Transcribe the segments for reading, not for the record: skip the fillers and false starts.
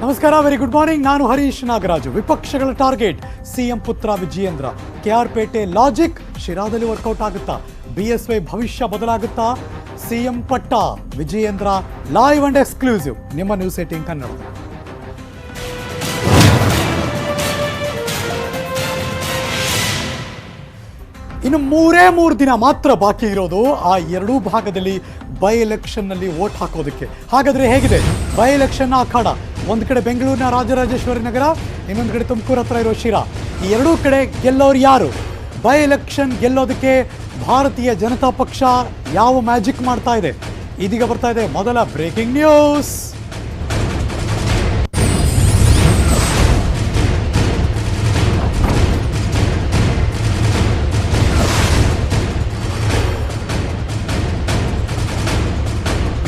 ನಮಸ್ಕಾರ, very good morning. ನಾನು ಹರೀಶ್ ನಾಗರಾಜು. ವಿಪಕ್ಷಗಳ ಟಾರ್ಗೆಟ್ ಸಿಎಂ ಪುತ್ರ ವಿಜಯೇಂದ್ರ. ಕೆಆರ್ ಪೇಟೆ ಲಾಜಿಕ್ ಶಿರಾದಲ್ಲಿ ವರ್ಕೌಟ್ ಆಗುತ್ತಾ? ಬಿಎಸ್ವೈ ಭವಿಷ್ಯ ಬದಲಾಗುತ್ತಾ? ಸಿಎಂ ಪಟ್ಟ ವಿಜಯೇಂದ್ರ ಲೈವ್ ಅಂಡ್ ಎಕ್ಸ್ಕ್ಲೂಸಿವ್ ನಿಮ್ಮ ನ್ಯೂಸ್ 18 ಕನ್ನಡ. ಇನ್ನು ಮೂರು ದಿನ ಮಾತ್ರ ಬಾಕಿ ಇರೋದು ಆ ಎರಡೂ ಭಾಗದಲ್ಲಿ ಬೈ ಎಲೆಕ್ಷನ್ನಲ್ಲಿ ವೋಟ್ ಹಾಕೋದಕ್ಕೆ. ಹಾಗಾದ್ರೆ ಹೇಗಿದೆ ಬೈ ಎಲೆಕ್ಷನ್ ಅಖಾಡ? ಒಂದು ಕಡೆ ಬೆಂಗಳೂರಿನ ರಾಜರಾಜೇಶ್ವರಿ ನಗರ, ಇನ್ನೊಂದು ಕಡೆ ತುಮಕೂರು ಹತ್ರ ಇರೋ ಶಿರಾ. ಈ ಎರಡೂ ಕಡೆ ಗೆಲ್ಲೋರು ಯಾರು? ಬೈ ಎಲೆಕ್ಷನ್ ಗೆಲ್ಲೋದಕ್ಕೆ ಭಾರತೀಯ ಜನತಾ ಪಕ್ಷ ಯಾವ ಮ್ಯಾಜಿಕ್ ಮಾಡ್ತಾ ಇದೆ? ಇದೀಗ ಬರ್ತಾ ಇದೆ ಮೊದಲ ಬ್ರೇಕಿಂಗ್ ನ್ಯೂಸ್.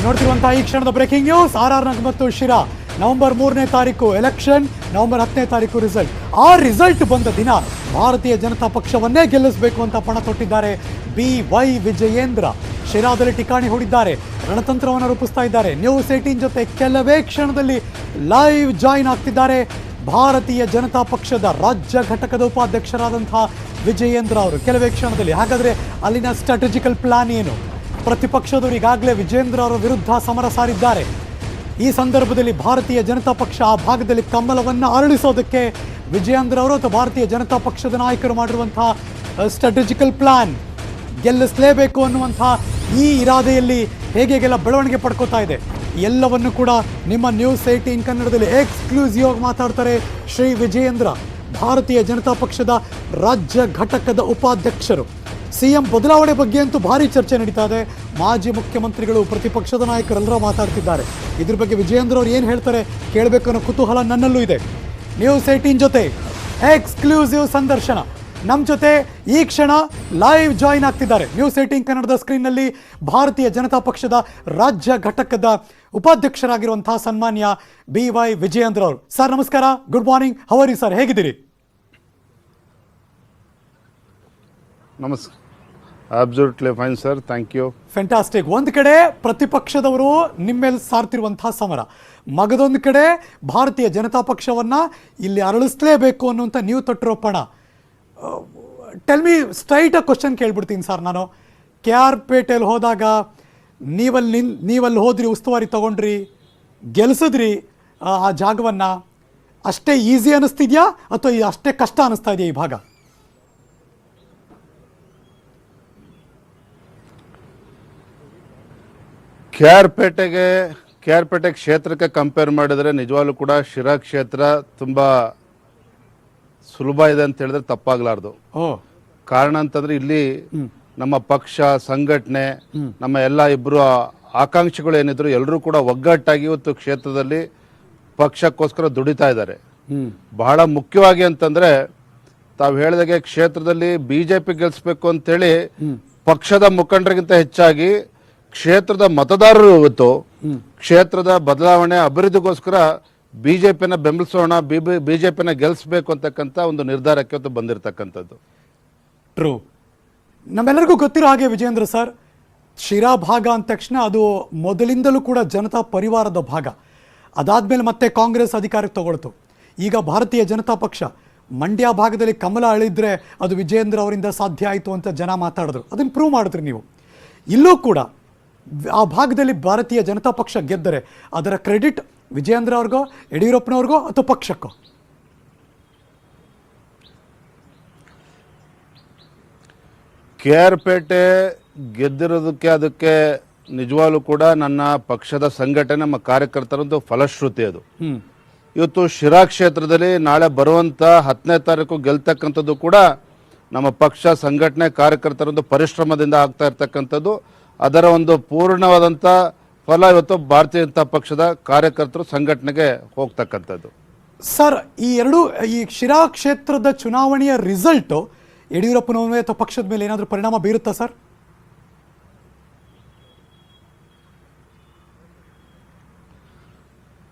ನೋಡ್ತಿರುವಂತಹ ಈ ಕ್ಷಣದ ಬ್ರೇಕಿಂಗ್ ನ್ಯೂಸ್. RR ಮತ್ತು ಶಿರಾ ನವೆಂಬರ್ 3ನೇ ತಾರೀಕು ಎಲೆಕ್ಷನ್, ನವೆಂಬರ್ 10ನೇ ತಾರೀಕು ರಿಸಲ್ಟ್. ಆ ರಿಸಲ್ಟ್ ಬಂದ ದಿನ ಭಾರತೀಯ ಜನತಾ ಪಕ್ಷವನ್ನೇ ಗೆಲ್ಲಿಸಬೇಕು ಅಂತ ಪಣ ತೊಟ್ಟಿದ್ದಾರೆ BY ವಿಜಯೇಂದ್ರ. ಶಿರಾದಲ್ಲಿ ಠಿಕಾಣಿ ಹೂಡಿದ್ದಾರೆ, ರಣತಂತ್ರವನ್ನು ರೂಪಿಸ್ತಾ ಇದ್ದಾರೆ. ನ್ಯೂಸ್ 18 ಜೊತೆ ಕೆಲವೇ ಕ್ಷಣದಲ್ಲಿ ಲೈವ್ ಜಾಯಿನ್ ಆಗ್ತಿದ್ದಾರೆ ಭಾರತೀಯ ಜನತಾ ಪಕ್ಷದ ರಾಜ್ಯ ಘಟಕದ ಉಪಾಧ್ಯಕ್ಷರಾದಂತಹ ವಿಜಯೇಂದ್ರ ಅವರು ಕೆಲವೇ ಕ್ಷಣದಲ್ಲಿ. ಹಾಗಾದ್ರೆ ಅಲ್ಲಿನ ಸ್ಟ್ರಾಟಜಿಕಲ್ ಪ್ಲಾನ್ ಏನು? ಪ್ರತಿಪಕ್ಷದವರು ಈಗಾಗಲೇ ವಿಜಯೇಂದ್ರ ಅವರ ವಿರುದ್ಧ ಸಮರ ಸಾರಿದ್ದಾರೆ. ಈ ಸಂದರ್ಭದಲ್ಲಿ ಭಾರತೀಯ ಜನತಾ ಪಕ್ಷ ಆ ಭಾಗದಲ್ಲಿ ಕಮಲವನ್ನು ಅರಳಿಸೋದಕ್ಕೆ ವಿಜಯೇಂದ್ರ ಅವರು ಅಥವಾ ಭಾರತೀಯ ಜನತಾ ಪಕ್ಷದ ನಾಯಕರು ಮಾಡಿರುವಂತಹ ಸ್ಟ್ರಾಟಜಿಕಲ್ ಪ್ಲಾನ್, ಗೆಲ್ಲಿಸಲೇಬೇಕು ಅನ್ನುವಂತಹ ಈ ಇರಾದೆಯಲ್ಲಿ ಹೇಗೆಲ್ಲ ಬೆಳವಣಿಗೆ ಪಡ್ಕೋತಾ ಇದೆ ಎಲ್ಲವನ್ನು ಕೂಡ ನಿಮ್ಮ ನ್ಯೂಸ್ 18 ಕನ್ನಡದಲ್ಲಿ ಎಕ್ಸ್ಕ್ಲೂಸಿವ್ ಆಗಿ ಮಾತಾಡ್ತಾರೆ ಶ್ರೀ ವಿಜಯೇಂದ್ರ, ಭಾರತೀಯ ಜನತಾ ಪಕ್ಷದ ರಾಜ್ಯ ಘಟಕದ ಉಪಾಧ್ಯಕ್ಷರು. ಸಿಎಂ ಬದಲಾವಣೆ ಬಗ್ಗೆ ಅಂತೂ ಭಾರಿ ಚರ್ಚೆ ನಡೀತಾ ಇದೆ. ಮಾಜಿ ಮುಖ್ಯಮಂತ್ರಿಗಳು, ಪ್ರತಿಪಕ್ಷದ ನಾಯಕರೆಲ್ಲರೂ ಮಾತಾಡ್ತಿದ್ದಾರೆ. ಇದ್ರ ಬಗ್ಗೆ ವಿಜಯೇಂದ್ರ ಅವರು ಏನು ಹೇಳ್ತಾರೆ ಕೇಳಬೇಕು ಅನ್ನೋ ಕುತೂಹಲ ನನ್ನಲ್ಲೂ ಇದೆ. ನ್ಯೂಸ್ 18 ಜೊತೆ ಎಕ್ಸ್ಕ್ಲೂಸಿವ್ ಸಂದರ್ಶನ. ನಮ್ಮ ಜೊತೆ ಈ ಕ್ಷಣ ಲೈವ್ ಜಾಯಿನ್ ಆಗ್ತಿದ್ದಾರೆ ನ್ಯೂಸ್ 18 ಕನ್ನಡದ ಸ್ಕ್ರೀನ್ನಲ್ಲಿ ಭಾರತೀಯ ಜನತಾ ಪಕ್ಷದ ರಾಜ್ಯ ಘಟಕದ ಉಪಾಧ್ಯಕ್ಷರಾಗಿರುವಂತಹ ಸನ್ಮಾನ್ಯ BY ವಿಜಯೇಂದ್ರ ಅವರು. ಸರ್ ನಮಸ್ಕಾರ, good morning, how are you sir? ಹೇಗಿದ್ದೀರಿ? ನಮಸ್ಕಾರ. Absolutely fine sir, thank you. Fantastic. ಒಂದು ಕಡೆ ಪ್ರತಿಪಕ್ಷದವರು ನಿಮ್ಮ ಮೇಲೆ ಸಾರ್ತಿರುವಂತಹ ಸಮರ, ಮಗದೊಂದು ಕಡೆ ಭಾರತೀಯ ಜನತಾ ಪಕ್ಷವನ್ನು ಇಲ್ಲಿ ಅರಳಿಸಲೇಬೇಕು ಅನ್ನುವಂಥ ನೀವು ತೊಟ್ಟಿರೋ ಪಣ. ಟೆಲ್ ಮಿ ಸ್ಟ್ರೈಟ್ ಕ್ವಶನ್ ಕೇಳ್ಬಿಡ್ತೀನಿ ಸರ್ ನಾನು. KR ಪೇಟೆಯಲ್ಲಿ ಹೋದಾಗ ನೀವಲ್ಲಿ ಹೋದ್ರಿ, ಉಸ್ತುವಾರಿ ತಗೊಂಡ್ರಿ, ಗೆಲ್ಸಿದ್ರಿ ಆ ಜಾಗವನ್ನು. ಅಷ್ಟೇ ಈಸಿ ಅನ್ನಿಸ್ತಿದ್ಯಾ ಅಥವಾ ಅಷ್ಟೇ ಕಷ್ಟ ಅನ್ನಿಸ್ತಾ ಇದೆಯಾ ಈ ಭಾಗ? KR ಪೇಟೆ ಕ್ಷೇತ್ರಕ್ಕೆ ಕಂಪೇರ್ ಮಾಡಿದರೆ ನಿಜವಾಗ್ಲೂ ಕೂಡ ಶಿರಾ ಕ್ಷೇತ್ರ ತುಂಬ ಸುಲಭ ಇದೆ ಅಂತ ಹೇಳಿದ್ರೆ ತಪ್ಪಾಗಲಾರ್ದು. ಕಾರಣ ಅಂತಂದ್ರೆ ಇಲ್ಲಿ ನಮ್ಮ ಪಕ್ಷ ಸಂಘಟನೆ, ನಮ್ಮ ಎಲ್ಲ ಇಬ್ಬರು ಆಕಾಂಕ್ಷಿಗಳು ಏನಿದ್ರು ಎಲ್ಲರೂ ಕೂಡ ಒಗ್ಗಟ್ಟಾಗಿ ಇವತ್ತು ಕ್ಷೇತ್ರದಲ್ಲಿ ಪಕ್ಷಕ್ಕೋಸ್ಕರ ದುಡಿತಾ ಇದ್ದಾರೆ. ಬಹಳ ಮುಖ್ಯವಾಗಿ ಅಂತಂದ್ರೆ ತಾವು ಹೇಳಿದಾಗೆ ಕ್ಷೇತ್ರದಲ್ಲಿ BJP ಗೆಲ್ಸ್ಬೇಕು ಅಂತೇಳಿ ಪಕ್ಷದ ಮುಖಂಡರಿಗಿಂತ ಹೆಚ್ಚಾಗಿ ಕ್ಷೇತ್ರದ ಮತದಾರರು ಇವತ್ತು ಕ್ಷೇತ್ರದ ಬದಲಾವಣೆ ಅಭಿವೃದ್ಧಿಗೋಸ್ಕರ BJPನ ಬೆಂಬಲಿಸೋಣ, BJPನ ಗೆಲ್ಲಿಸಬೇಕು ಅಂತಕ್ಕಂಥ ಒಂದು ನಿರ್ಧಾರಕ್ಕೆ ಇವತ್ತು ಬಂದಿರತಕ್ಕಂಥದ್ದು. ಟ್ರೂ. ನಮ್ಮೆಲ್ಲರಿಗೂ ಗೊತ್ತಿರೋ ಹಾಗೆ ವಿಜಯೇಂದ್ರ ಸರ್, ಶಿರಾ ಭಾಗ ಅಂದ ತಕ್ಷಣ ಅದು ಮೊದಲಿಂದಲೂ ಕೂಡ ಜನತಾ ಪರಿವಾರದ ಭಾಗ. ಅದಾದ್ಮೇಲೆ ಮತ್ತೆ ಕಾಂಗ್ರೆಸ್ ಅಧಿಕಾರಕ್ಕೆ ತಗೊಳ್ತು. ಈಗ ಭಾರತೀಯ ಜನತಾ ಪಕ್ಷ ಮಂಡ್ಯ ಭಾಗದಲ್ಲಿ ಕಮಲ ಅಳಿದ್ರೆ ಅದು ವಿಜಯೇಂದ್ರ ಅವರಿಂದ ಸಾಧ್ಯ ಆಯಿತು ಅಂತ ಜನ ಮಾತಾಡಿದ್ರು. ಅದನ್ನು ಪ್ರೂವ್ ಮಾಡಿದ್ರಿ ನೀವು. ಇಲ್ಲೂ ಕೂಡ ಆ ಭಾಗದಲ್ಲಿ ಭಾರತೀಯ ಜನತಾ ಪಕ್ಷ ಗೆದ್ದರೆ ಅದರ ಕ್ರೆಡಿಟ್ ವಿಜಯೇಂದ್ರ ಅವ್ರಿಗೋ, ಯಡಿಯೂರಪ್ಪನವ್ರಿಗೋ ಅಥವಾ ಪಕ್ಷಕ್ಕೋ? KR ಪೇಟೆ ಗೆದ್ದಿರೋದಕ್ಕೆ ಅದಕ್ಕೆ ನಿಜವಾಗ್ಲೂ ಕೂಡ ನನ್ನ ಪಕ್ಷದ ಸಂಘಟನೆ, ನಮ್ಮ ಕಾರ್ಯಕರ್ತರದ್ದು ಫಲಶ್ರುತಿ ಅದು. ಇವತ್ತು ಶಿರಾ ಕ್ಷೇತ್ರದಲ್ಲಿ ನಾಳೆ ಬರುವಂತ 10ನೇ ತಾರೀಕು ಗೆಲ್ತಕ್ಕಂಥದ್ದು ಕೂಡ ನಮ್ಮ ಪಕ್ಷ ಸಂಘಟನೆ ಕಾರ್ಯಕರ್ತರದ್ದು ಪರಿಶ್ರಮದಿಂದ ಆಗ್ತಾ ಇರ್ತಕ್ಕಂಥದ್ದು. ಅದರ ಒಂದು ಪೂರ್ಣವಾದಂಥ ಫಲ ಇವತ್ತು ಭಾರತೀಯ ಜನತಾ ಪಕ್ಷದ ಕಾರ್ಯಕರ್ತರು ಸಂಘಟನೆಗೆ ಹೋಗ್ತಕ್ಕಂಥದ್ದು. ಸರ್, ಈ ಶಿರಾ ಕ್ಷೇತ್ರದ ಚುನಾವಣೆಯ ರಿಸಲ್ಟು ಯಡಿಯೂರಪ್ಪನವರೇ ಅಥವಾ ಪಕ್ಷದ ಮೇಲೆ ಏನಾದರೂ ಪರಿಣಾಮ ಬೀರುತ್ತಾ ಸರ್?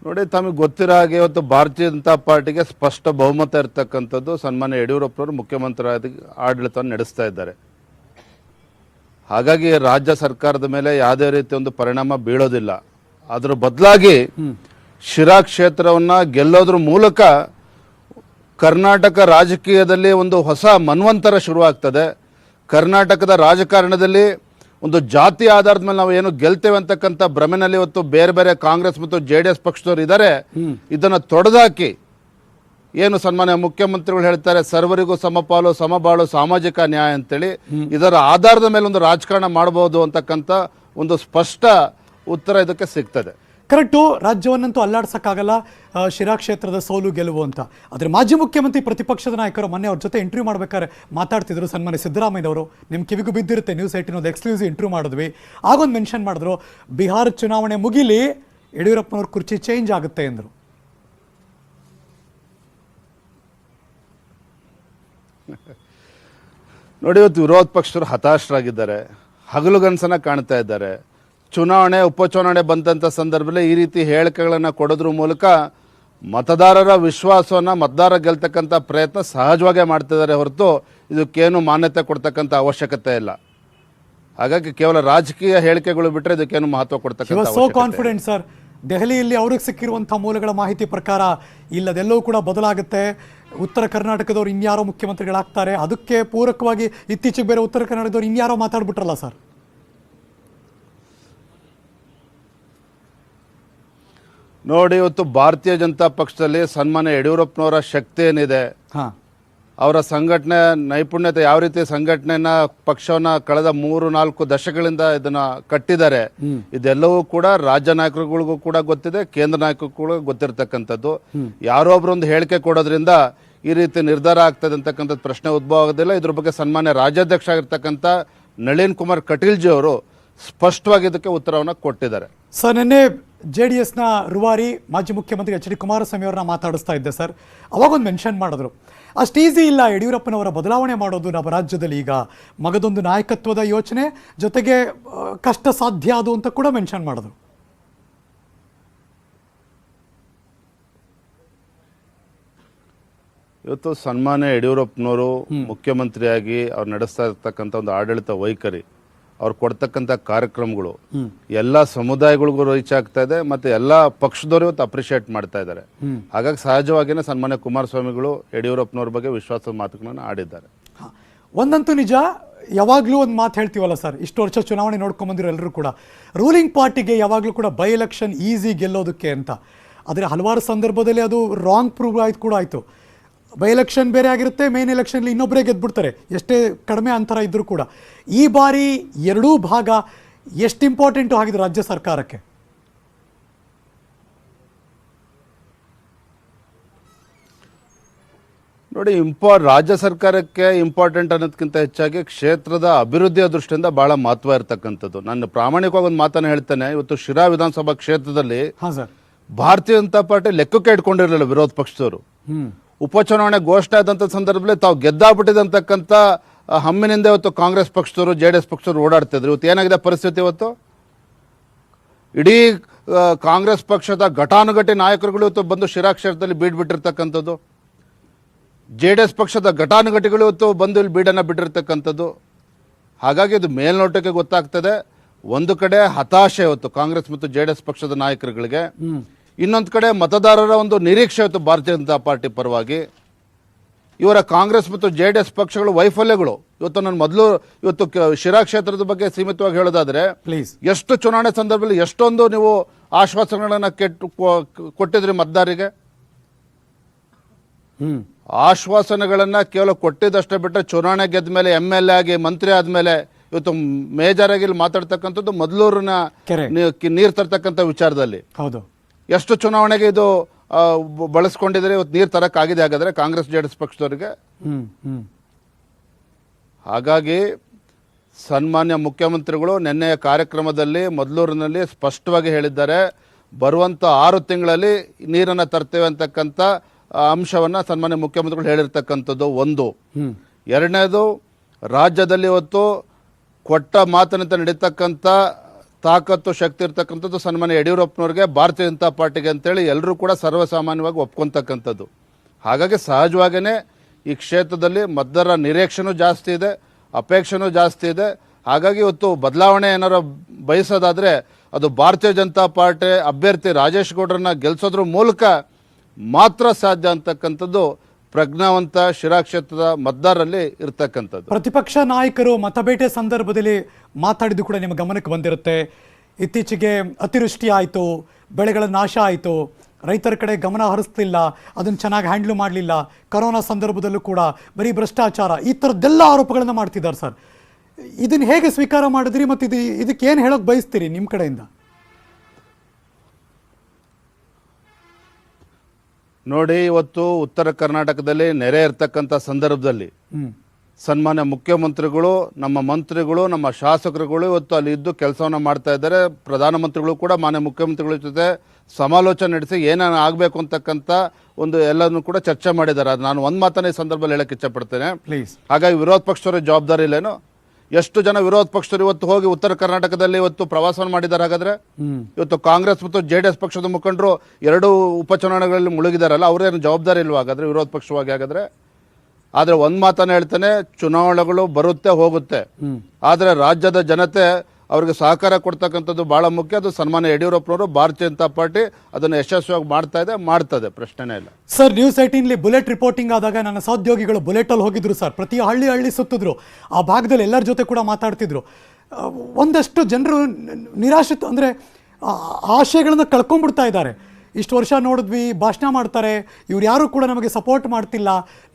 ನೋಡಿ, ತಮಗೆ ಗೊತ್ತಿರೋ ಹಾಗೆ ಇವತ್ತು ಭಾರತೀಯ ಜನತಾ ಪಾರ್ಟಿಗೆ ಸ್ಪಷ್ಟ ಬಹುಮತ ಇರತಕ್ಕಂಥದ್ದು. ಸನ್ಮಾನ್ಯ ಯಡಿಯೂರಪ್ಪನವರು ಮುಖ್ಯಮಂತ್ರಿ ಆಡಳಿತವನ್ನು ನಡೆಸ್ತಾ ಇದ್ದಾರೆ. ಹಾಗಾಗಿ ರಾಜ್ಯ ಸರ್ಕಾರದ ಮೇಲೆ ಯಾವುದೇ ರೀತಿ ಒಂದು ಪರಿಣಾಮ ಬೀಳೋದಿಲ್ಲ. ಅದರ ಬದಲಾಗಿ ಶಿರಾ ಕ್ಷೇತ್ರವನ್ನ ಗೆಲ್ಲೋದ್ರ ಮೂಲಕ ಕರ್ನಾಟಕ ರಾಜಕೀಯದಲ್ಲಿ ಒಂದು ಹೊಸ ಮನ್ವಂತರ ಶುರುವಾಗ್ತದೆ. ಕರ್ನಾಟಕದ ರಾಜಕಾರಣದಲ್ಲಿ ಒಂದು ಜಾತಿ ಆಧಾರದ ಮೇಲೆ ನಾವು ಏನು ಗೆಲ್ತೇವೆ ಅಂತಕ್ಕಂಥ ಭ್ರಮೆನಲ್ಲಿ ಇವತ್ತು ಬೇರೆ ಬೇರೆ ಕಾಂಗ್ರೆಸ್ ಮತ್ತು JDS ಪಕ್ಷದವರು ಇದ್ದಾರೆ. ಇದನ್ನ ತೊಡೆದಾಕಿ ಏನು ಸನ್ಮಾನ್ಯ ಮುಖ್ಯಮಂತ್ರಿಗಳು ಹೇಳ್ತಾರೆ, ಸರ್ವರಿಗೂ ಸಮಪಾಲು ಸಮಬಾಳು ಸಾಮಾಜಿಕ ನ್ಯಾಯ ಅಂತೇಳಿ, ಇದರ ಆಧಾರದ ಮೇಲೆ ಒಂದು ರಾಜಕಾರಣ ಮಾಡಬಹುದು ಅಂತಕ್ಕಂಥ ಒಂದು ಸ್ಪಷ್ಟ ಉತ್ತರ ಇದಕ್ಕೆ ಸಿಗ್ತದೆ. ಕರೆಕ್ಟು, ರಾಜ್ಯವನ್ನಂತೂ ಅಲ್ಲಾಡ್ಸಕ್ಕಾಗಲ್ಲ, ಶಿರಾ ಕ್ಷೇತ್ರದ ಸೋಲು ಗೆಲುವು ಅಂತ. ಆದರೆ ಮಾಜಿ ಮುಖ್ಯಮಂತ್ರಿ ಪ್ರತಿಪಕ್ಷದ ನಾಯಕರು ಮೊನ್ನೆ ಅವ್ರ ಜೊತೆ ಇಂಟರ್ವ್ಯೂ ಮಾಡ್ಬೇಕಾದ್ರೆ ಮಾತಾಡ್ತಿದ್ರು. ಸನ್ಮಾನ್ಯ ಸಿದ್ದರಾಮಯ್ಯನವರು, ನಿಮ್ಮ ಕಿವಿಗೂ ಬಿದ್ದಿರುತ್ತೆ, ನ್ಯೂಸ್ 18 ಎಕ್ಸ್ಕ್ಲೂಸಿವ್ ಇಂಟರ್ವ್ಯೂ ಮಾಡಿದ್ವಿ. ಆಗೊಂದು ಮೆನ್ಷನ್ ಮಾಡಿದ್ರು, ಬಿಹಾರ ಚುನಾವಣೆ ಮುಗಿಲಿ ಯಡಿಯೂರಪ್ಪನವ್ರ ಕುರ್ಚಿ ಚೇಂಜ್ ಆಗುತ್ತೆ ಎಂದರು. ನೋಡಿ, ಇವತ್ತು ವಿರೋಧ ಪಕ್ಷದವರು ಹತಾಶರಾಗಿದ್ದಾರೆ, ಹಗಲುಗನಸನ್ನ ಕಾಣ್ತಾ ಇದ್ದಾರೆ. ಚುನಾವಣೆ ಉಪಚುನಾವಣೆ ಬಂದಂಥ ಸಂದರ್ಭದಲ್ಲಿ ಈ ರೀತಿ ಹೇಳಿಕೆಗಳನ್ನು ಕೊಡೋದ್ರ ಮೂಲಕ ಮತದಾರರ ವಿಶ್ವಾಸವನ್ನು ಮತದಾರ ಗೆಲ್ತಕ್ಕಂಥ ಪ್ರಯತ್ನ ಸಹಜವಾಗೇ ಮಾಡ್ತಿದ್ದಾರೆ ಹೊರತು ಇದಕ್ಕೇನು ಮಾನ್ಯತೆ ಕೊಡ್ತಕ್ಕಂಥ ಅವಶ್ಯಕತೆ ಇಲ್ಲ. ಹಾಗಾಗಿ ಕೇವಲ ರಾಜಕೀಯ ಹೇಳಿಕೆಗಳು ಬಿಟ್ಟರೆ ಇದಕ್ಕೇನು ಮಹತ್ವ ಕೊಡ್ತಕ್ಕಂಥ ಸೋ ಕಾನ್ಫಿಡೆಂಟ್ ಸರ್. ದೆಹಲಿಯಲ್ಲಿ ಅವ್ರಿಗೆ ಸಿಕ್ಕಿರುವಂಥ ಮೂಲಗಳ ಮಾಹಿತಿ ಪ್ರಕಾರ ಇಲ್ಲದೆಲ್ಲವೂ ಕೂಡ ಬದಲಾಗುತ್ತೆ, ಉತ್ತರ ಕರ್ನಾಟಕದವ್ರು ಇನ್ಯಾರೋ ಮುಖ್ಯಮಂತ್ರಿಗಳಾಗ್ತಾರೆ. ಅದಕ್ಕೆ ಪೂರಕವಾಗಿ ಇತ್ತೀಚೆಗೆ ಬೇರೆ ಉತ್ತರ ಕರ್ನಾಟಕದವ್ರು ಇನ್ಯಾರೋ ಮಾತಾಡ್ಬಿಟ್ರಲ್ಲ ಸರ್. ನೋಡಿ, ಇವತ್ತು ಭಾರತೀಯ ಜನತಾ ಪಕ್ಷದಲ್ಲಿ ಸನ್ಮಾನ್ಯ ಯಡಿಯೂರಪ್ಪನವರ ಶಕ್ತಿ ಏನಿದೆ, ಅವರ ಸಂಘಟನೆ ನೈಪುಣ್ಯತೆ, ಯಾವ ರೀತಿ ಸಂಘಟನೆನ ಪಕ್ಷವನ್ನ ಕಳೆದ 3-4 ದಶಕಗಳಿಂದ ಇದನ್ನ ಕಟ್ಟಿದ್ದಾರೆ, ಇದೆಲ್ಲವೂ ಕೂಡ ರಾಜ್ಯ ನಾಯಕರುಗಳಿಗೂ ಕೂಡ ಗೊತ್ತಿದೆ, ಕೇಂದ್ರ ನಾಯಕರಿಗೂ ಕೂಡ ಗೊತ್ತಿರತಕ್ಕಂಥದ್ದು. ಯಾರೋ ಒಬ್ರೊಂದು ಹೇಳಿಕೆ ಕೊಡೋದ್ರಿಂದ ಈ ರೀತಿ ನಿರ್ಧಾರ ಆಗ್ತದೆ ಅಂತಕ್ಕಂಥದ್ದು ಪ್ರಶ್ನೆ ಉದ್ಭವ ಆಗೋದಿಲ್ಲ. ಇದ್ರ ಬಗ್ಗೆ ಸನ್ಮಾನ್ಯ ರಾಜ್ಯಾಧ್ಯಕ್ಷ ಆಗಿರ್ತಕ್ಕಂಥ ನಳಿನ್ ಕುಮಾರ್ ಕಟೀಲ್ಜಿ ಅವರು ಸ್ಪಷ್ಟವಾಗಿ ಇದಕ್ಕೆ ಉತ್ತರವನ್ನು ಕೊಟ್ಟಿದ್ದಾರೆ. ಸರ್, ನಿನ್ನೆ JDSನ ರೂವಾರಿ ಮಾಜಿ ಮುಖ್ಯಮಂತ್ರಿ HD ಕುಮಾರಸ್ವಾಮಿ ಅವ್ರನ್ನ ಮಾತಾಡಿಸ್ತಾ ಇದ್ದೆ ಸರ್. ಅವಾಗೊಂದು ಮೆನ್ಷನ್ ಮಾಡಿದ್ರು, ಅಷ್ಟು ಈಸಿ ಇಲ್ಲ ಯಡಿಯೂರಪ್ಪನವರ ಬದಲಾವಣೆ ಮಾಡೋದು ನಮ್ಮ ರಾಜ್ಯದಲ್ಲಿ. ಈಗ ಮಗದೊಂದು ನಾಯಕತ್ವದ ಯೋಚನೆ ಜೊತೆಗೆ ಕಷ್ಟ ಸಾಧ್ಯ ಅದು ಅಂತ ಕೂಡ ಮೆನ್ಷನ್ ಮಾಡಿದ್ರು. ಇವತ್ತು ಸನ್ಮಾನ್ಯ ಯಡಿಯೂರಪ್ಪನವರು ಮುಖ್ಯಮಂತ್ರಿಯಾಗಿ ಅವ್ರು ನಡೆಸ್ತಾ ಇರ್ತಕ್ಕಂಥ ಒಂದು ಆಡಳಿತ ವೈಖರಿ, ಅವ್ರು ಕೊಡ್ತಕ್ಕಂಥ ಕಾರ್ಯಕ್ರಮಗಳು ಎಲ್ಲ ಸಮುದಾಯಗಳಿಗೂ ರೀಚ್ ಆಗ್ತಾ ಇದೆ, ಮತ್ತೆ ಎಲ್ಲ ಪಕ್ಷದವರು ಇವತ್ತು ಅಪ್ರಿಷಿಯೇಟ್ ಮಾಡ್ತಾ ಇದ್ದಾರೆ. ಹಾಗಾಗಿ ಸಹಜವಾಗಿಯೇ ಸನ್ಮಾನ್ಯ ಕುಮಾರಸ್ವಾಮಿಗಳು ಯಡಿಯೂರಪ್ಪನವ್ರ ಬಗ್ಗೆ ವಿಶ್ವಾಸದ ಮಾತುಗಳನ್ನು ಆಡಿದ್ದಾರೆ. ಒಂದಂತೂ ನಿಜ, ಯಾವಾಗಲೂ ಒಂದು ಮಾತು ಹೇಳ್ತೀವಲ್ಲ ಸರ್, ಇಷ್ಟು ವರ್ಷ ಚುನಾವಣೆ ನೋಡ್ಕೊಂಬಂದಿರೋ ಎಲ್ಲರೂ ಕೂಡ ರೂಲಿಂಗ್ ಪಾರ್ಟಿಗೆ ಯಾವಾಗಲೂ ಕೂಡ ಬೈ ಎಲೆಕ್ಷನ್ ಈಸಿ ಗೆಲ್ಲೋದಕ್ಕೆ ಅಂತ. ಆದರೆ ಹಲವಾರು ಸಂದರ್ಭದಲ್ಲಿ ಅದು ರಾಂಗ್ ಪ್ರೂವ್ ಆಯ್ತು ಕೂಡ ಆಯಿತು. ಬೈ ಎಲೆಕ್ಷನ್ ಬೇರೆ ಆಗಿರುತ್ತೆ, ಮೇನ್ ಎಲೆಕ್ಷನ್ಲಿ ಇನ್ನೊಬ್ಬರೇ ಗೆದ್ಬಿಡ್ತಾರೆ, ಎಷ್ಟೇ ಕಡಿಮೆ ಅಂತರ ಇದ್ದರೂ ಕೂಡ. ಈ ಬಾರಿ ಎರಡೂ ಭಾಗ ಎಷ್ಟು ಇಂಪಾರ್ಟೆಂಟು ಆಗಿದೆ ರಾಜ್ಯ ಸರ್ಕಾರಕ್ಕೆ? ನೋಡಿ, ರಾಜ್ಯ ಸರ್ಕಾರಕ್ಕೆ ಇಂಪಾರ್ಟೆಂಟ್ ಅನ್ನೋದಕ್ಕಿಂತ ಹೆಚ್ಚಾಗಿ ಕ್ಷೇತ್ರದ ಅಭಿವೃದ್ಧಿಯ ದೃಷ್ಟಿಯಿಂದ ಬಹಳ ಮಹತ್ವ ಇರತಕ್ಕಂಥದ್ದು. ನಾನು ಪ್ರಾಮಾಣಿಕವಾಗಿ ಒಂದು ಮಾತನ್ನು ಹೇಳ್ತೇನೆ. ಇವತ್ತು ಶಿರಾ ವಿಧಾನಸಭಾ ಕ್ಷೇತ್ರದಲ್ಲಿ ಭಾರತೀಯ ಜನತಾ ಪಾರ್ಟಿ ಲೆಕ್ಕಕ್ಕೆ ಇಟ್ಕೊಂಡಿರಲಿಲ್ಲ ವಿರೋಧ ಪಕ್ಷದವರು. ಉಪಚುನಾವಣೆ ಘೋಷಣೆ ಆದಂಥ ಸಂದರ್ಭದಲ್ಲಿ ತಾವು ಗೆದ್ದಾಬಿಟ್ಟಿದೆ ಅಂತಕ್ಕಂಥ ಹಮ್ಮಿನಿಂದ ಇವತ್ತು ಕಾಂಗ್ರೆಸ್ ಪಕ್ಷದವರು JDS ಪಕ್ಷದವರು ಓಡಾಡ್ತಿದ್ರು. ಇವತ್ತು ಏನಾಗಿದೆ ಪರಿಸ್ಥಿತಿ? ಇವತ್ತು ಇಡೀ ಕಾಂಗ್ರೆಸ್ ಪಕ್ಷದ ಘಟಾನುಘಟಿ ನಾಯಕರುಗಳು ಇವತ್ತು ಬಂದು ಶಿರಾ ಕ್ಷೇತ್ರದಲ್ಲಿ ಬಿಟ್ಟಿರ್ತಕ್ಕಂಥದ್ದು, JDS ಪಕ್ಷದ ಘಟಾನುಘಟಿಗಳು ಇವತ್ತು ಬಂದು ಇಲ್ಲಿ ಬೀಡನ್ನು ಬಿಟ್ಟಿರ್ತಕ್ಕಂಥದ್ದು. ಹಾಗಾಗಿ ಇದು ಮೇಲ್ನೋಟಕ್ಕೆ ಗೊತ್ತಾಗ್ತದೆ, ಒಂದು ಕಡೆ ಹತಾಶೆ ಇವತ್ತು ಕಾಂಗ್ರೆಸ್ ಮತ್ತು JDS ಪಕ್ಷದ ನಾಯಕರುಗಳಿಗೆ, ಇನ್ನೊಂದು ಕಡೆ ಮತದಾರರ ಒಂದು ನಿರೀಕ್ಷೆ ಇವತ್ತು ಭಾರತೀಯ ಜನತಾ ಪಾರ್ಟಿ ಪರವಾಗಿ. ಇವರ ಕಾಂಗ್ರೆಸ್ ಮತ್ತು JDS ಪಕ್ಷಗಳು ವೈಫಲ್ಯಗಳು ಇವತ್ತು ನಾನು ಮೊದಲು ಇವತ್ತು ಶಿರಾ ಕ್ಷೇತ್ರದ ಬಗ್ಗೆ ಸೀಮಿತವಾಗಿ ಹೇಳೋದಾದ್ರೆ, ಎಷ್ಟು ಚುನಾವಣೆ ಸಂದರ್ಭದಲ್ಲಿ ಎಷ್ಟೊಂದು ನೀವು ಆಶ್ವಾಸನೆಗಳನ್ನ ಕೊಟ್ಟಿದ್ರಿ ಮತದಾರರಿಗೆ. ಆಶ್ವಾಸನೆಗಳನ್ನ ಕೇವಲ ಕೊಟ್ಟಿದ್ದಷ್ಟೇ ಬಿಟ್ಟರೆ ಚುನಾವಣೆ ಗೆದ್ದ ಮೇಲೆ MLA ಆಗಿ ಮಂತ್ರಿ ಆದ್ಮೇಲೆ ಇವತ್ತು ಮೇಜರ್ ಆಗಿ ಇಲ್ಲಿ ಮಾತಾಡ್ತಕ್ಕಂಥದ್ದು ಮೊದಲೂರಿನ ನೀರು ತರ್ತಕ್ಕಂಥ ವಿಚಾರದಲ್ಲಿ ಎಷ್ಟು ಚುನಾವಣೆಗೆ ಇದು ಬಳಸ್ಕೊಂಡಿದ್ರೆ ಇವತ್ತು ನೀರು ತರಕ್ಕಾಗಿದೆ ಹಾಗಾದ್ರೆ ಕಾಂಗ್ರೆಸ್ JDS ಪಕ್ಷದವರಿಗೆ. ಹಾಗಾಗಿ ಸನ್ಮಾನ್ಯ ಮುಖ್ಯಮಂತ್ರಿಗಳು ನಿನ್ನೆಯ ಕಾರ್ಯಕ್ರಮದಲ್ಲಿ ಮೊದಲೂರಿನಲ್ಲಿ ಸ್ಪಷ್ಟವಾಗಿ ಹೇಳಿದ್ದಾರೆ, ಬರುವಂತ 6 ತಿಂಗಳಲ್ಲಿ ನೀರನ್ನ ತರ್ತೇವೆ ಅಂತಕ್ಕಂಥ ಅಂಶವನ್ನ ಸನ್ಮಾನ್ಯ ಮುಖ್ಯಮಂತ್ರಿಗಳು ಹೇಳಿರ್ತಕ್ಕಂಥದ್ದು ಒಂದು. ಎರಡನೇದು, ರಾಜ್ಯದಲ್ಲಿ ಇವತ್ತು ಕೊಟ್ಟ ಮಾತಿನಂತೆ ನಡೀತಕ್ಕಂಥ ತಾಕತ್ತು ಶಕ್ತಿ ಇರ್ತಕ್ಕಂಥದ್ದು ಸನ್ಮಾನ್ಯ ಯಡಿಯೂರಪ್ಪನವ್ರಿಗೆ, ಭಾರತೀಯ ಜನತಾ ಪಾರ್ಟಿಗೆ ಅಂತೇಳಿ ಎಲ್ಲರೂ ಕೂಡ ಸರ್ವಸಾಮಾನ್ಯವಾಗಿ ಒಪ್ಕೊಂತಕ್ಕಂಥದ್ದು. ಹಾಗಾಗಿ ಸಹಜವಾಗಿಯೇ ಈ ಕ್ಷೇತ್ರದಲ್ಲಿ ಮತದಾರರ ನಿರೀಕ್ಷೆನೂ ಜಾಸ್ತಿ ಇದೆ, ಅಪೇಕ್ಷೆನೂ ಜಾಸ್ತಿ ಇದೆ. ಹಾಗಾಗಿ ಇವತ್ತು ಬದಲಾವಣೆ ಏನಾರು ಬಯಸೋದಾದ್ರೆ ಅದು ಭಾರತೀಯ ಜನತಾ ಪಾರ್ಟಿ ಅಭ್ಯರ್ಥಿ ರಾಜೇಶ್ ಗೌಡ್ರನ್ನ ಗೆಲ್ಲಿಸೋದ್ರ ಮೂಲಕ ಮಾತ್ರ ಸಾಧ್ಯ ಅಂತಕ್ಕಂಥದ್ದು ಪ್ರಜ್ಞಾವಂತ ಶಿರಾ ಕ್ಷೇತ್ರದ ಮತದಾರರಲ್ಲಿ ಇರ್ತಕ್ಕಂಥದ್ದು. ಪ್ರತಿಪಕ್ಷ ನಾಯಕರು ಮತಬೇಟೆ ಸಂದರ್ಭದಲ್ಲಿ ಮಾತಾಡಿದ್ದು ಕೂಡ ನಿಮ್ಮ ಗಮನಕ್ಕೆ ಬಂದಿರುತ್ತೆ. ಇತ್ತೀಚೆಗೆ ಅತಿವೃಷ್ಟಿ ಆಯಿತು, ಬೆಳೆಗಳ ನಾಶ ಆಯಿತು, ರೈತರ ಕಡೆ ಗಮನ ಹರಿಸ್ತಿಲ್ಲ, ಅದನ್ನು ಚೆನ್ನಾಗಿ ಹ್ಯಾಂಡ್ಲ್ ಮಾಡಲಿಲ್ಲ, ಕರೋನಾ ಸಂದರ್ಭದಲ್ಲೂ ಕೂಡ ಬರೀ ಭ್ರಷ್ಟಾಚಾರ, ಈ ಥರದ್ದೆಲ್ಲ ಆರೋಪಗಳನ್ನು ಮಾಡ್ತಿದ್ದಾರೆ ಸರ್. ಇದನ್ನು ಹೇಗೆ ಸ್ವೀಕಾರ ಮಾಡಿದ್ರಿ ಮತ್ತು ಇದಕ್ಕೆ ಏನು ಹೇಳೋಕೆ ಬಯಸ್ತೀರಿ ನಿಮ್ಮ ಕಡೆಯಿಂದ? ನೋಡಿ, ಇವತ್ತು ಉತ್ತರ ಕರ್ನಾಟಕದಲ್ಲಿ ನೆರೆ ಇರ್ತಕ್ಕಂಥ ಸಂದರ್ಭದಲ್ಲಿ ಸನ್ಮಾನ್ಯ ಮುಖ್ಯಮಂತ್ರಿಗಳು, ನಮ್ಮ ಮಂತ್ರಿಗಳು, ನಮ್ಮ ಶಾಸಕರುಗಳು ಇವತ್ತು ಅಲ್ಲಿ ಇದ್ದು ಕೆಲಸವನ್ನ ಮಾಡ್ತಾ ಇದ್ದಾರೆ. ಪ್ರಧಾನಮಂತ್ರಿಗಳು ಕೂಡ ಮಾನ್ಯ ಮುಖ್ಯಮಂತ್ರಿಗಳ ಜೊತೆ ಸಮಾಲೋಚನೆ ನಡೆಸಿ ಏನೇನು ಆಗಬೇಕು ಅಂತಕ್ಕಂಥ ಒಂದು ಎಲ್ಲನೂ ಕೂಡ ಚರ್ಚೆ ಮಾಡಿದ್ದಾರೆ. ಅದು ನಾನು ಒಂದು ಮಾತನ್ನ ಈ ಸಂದರ್ಭದಲ್ಲಿ ಹೇಳಕ್ಕೆ ಇಚ್ಛಪಡ್ತೇನೆ. ಹಾಗಾಗಿ ವಿರೋಧ ಪಕ್ಷದವರ ಜವಾಬ್ದಾರಿ ಇಲ್ಲೇನು? ಎಷ್ಟು ಜನ ವಿರೋಧ ಪಕ್ಷದವರು ಇವತ್ತು ಹೋಗಿ ಉತ್ತರ ಕರ್ನಾಟಕದಲ್ಲಿ ಇವತ್ತು ಪ್ರವಾಸ ಮಾಡಿದ್ದಾರೆ? ಹಾಗಾದ್ರೆ ಇವತ್ತು ಕಾಂಗ್ರೆಸ್ ಮತ್ತು JDS ಪಕ್ಷದ ಮುಖಂಡರು ಎರಡು ಉಪಚುನಾವಣೆಗಳಲ್ಲಿ ಮುಳುಗಿದಾರಲ್ಲ, ಅವ್ರೇನು ಜವಾಬ್ದಾರಿ ಇಲ್ವಾ ಹಾಗಾದ್ರೆ ವಿರೋಧ ಪಕ್ಷವಾಗಿ? ಹಾಗಾದ್ರೆ ಆದ್ರೆ ಒಂದ್ ಮಾತನ್ನ ಹೇಳ್ತೇನೆ, ಚುನಾವಣೆಗಳು ಬರುತ್ತೆ ಹೋಗುತ್ತೆ, ಆದ್ರೆ ರಾಜ್ಯದ ಜನತೆ ಅವ್ರಿಗೆ ಸಹಕಾರ ಕೊಡ್ತಕ್ಕಂಥದ್ದು ಬಹಳ ಮುಖ್ಯ. ಅದು ಸನ್ಮಾನ್ಯ ಯಡಿಯೂರಪ್ಪನವರು, ಭಾರತೀಯ ಜನತಾ ಪಾರ್ಟಿ ಅದನ್ನು ಯಶಸ್ವಿಯಾಗಿ ಮಾಡ್ತದೆ, ಪ್ರಶ್ನೆನೇ ಇಲ್ಲ. ಸರ್, ನ್ಯೂಸ್ 18 ಬುಲೆಟ್ ರಿಪೋರ್ಟಿಂಗ್ ಆದಾಗ ನನ್ನ ಸಹೋದ್ಯೋಗಿಗಳು ಬುಲೆಟ್ ಅಲ್ಲಿ ಹೋಗಿದ್ರು ಸರ್. ಪ್ರತಿ ಹಳ್ಳಿ ಸುತ್ತಿದ್ರು, ಆ ಭಾಗದಲ್ಲಿ ಎಲ್ಲರ ಜೊತೆ ಕೂಡ ಮಾತಾಡ್ತಿದ್ರು. ಒಂದಷ್ಟು ಜನರು ನಿರಾಶಿತ ಅಂದ್ರೆ ಆಶಯಗಳನ್ನ ಕಳ್ಕೊಂಡ್ಬಿಡ್ತಾ ಇದ್ದಾರೆ. ಇಷ್ಟು ವರ್ಷ ನೋಡಿದ್ವಿ, ಭಾಷಣ ಮಾಡ್ತಾರೆ, ಇವ್ರು ಯಾರು ಕೂಡ ನಮಗೆ ಸಪೋರ್ಟ್ ಮಾಡ್ತಿಲ್ಲ,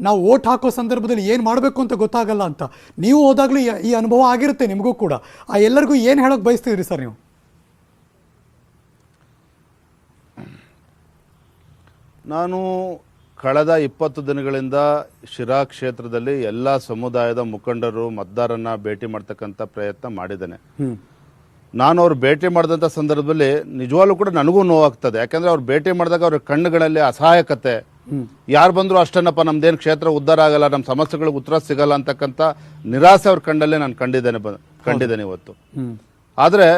ನಾವು ವೋಟ್ ಹಾಕೋ ಸಂದರ್ಭದಲ್ಲಿ ಏನು ಮಾಡಬೇಕು ಅಂತ ಗೊತ್ತಾಗಲ್ಲ ಅಂತ. ನೀವು ಹೋದಾಗಲೂ ಈ ಅನುಭವ ಆಗಿರುತ್ತೆ ನಿಮಗೂ ಕೂಡ. ಆ ಎಲ್ಲರಿಗೂ ಏನು ಹೇಳೋಕೆ ಬಯಸ್ತಿದ್ರಿ ಸರ್ ನೀವು? ನಾನು ಕಳೆದ 20 ದಿನಗಳಿಂದ ಶಿರಾ ಕ್ಷೇತ್ರದಲ್ಲಿ ಎಲ್ಲ ಸಮುದಾಯದ ಮುಖಂಡರು, ಮತದಾರನ್ನ ಭೇಟಿ ಮಾಡ್ತಕ್ಕಂಥ ಪ್ರಯತ್ನ ಮಾಡಿದ್ದೇನೆ. ನಾನು ಅವ್ರು ಭೇಟಿ ಮಾಡಿದಂಥ ಸಂದರ್ಭದಲ್ಲಿ ನಿಜವಾಗ್ಲೂ ಕೂಡ ನನಗೂ ನೋವಾಗ್ತದೆ. ಯಾಕಂದ್ರೆ ಅವ್ರು ಭೇಟಿ ಮಾಡಿದಾಗ ಅವ್ರ ಕಣ್ಣುಗಳಲ್ಲಿ ಅಸಹಾಯಕತೆ, ಯಾರು ಬಂದ್ರು ಅಷ್ಟೇನಪ್ಪ, ನಮ್ದೇನು ಕ್ಷೇತ್ರ ಉದ್ಧಾರ ಆಗಲ್ಲ, ನಮ್ಮ ಸಮಸ್ಯೆಗಳಿಗೆ ಉತ್ತರ ಸಿಗಲ್ಲ ಅಂತಕ್ಕಂಥ ನಿರಾಸೆ ಅವ್ರ ಕಂಡಲ್ಲೇ ನಾನು ಕಂಡಿದ್ದೇನೆ ಇವತ್ತು. ಆದರೆ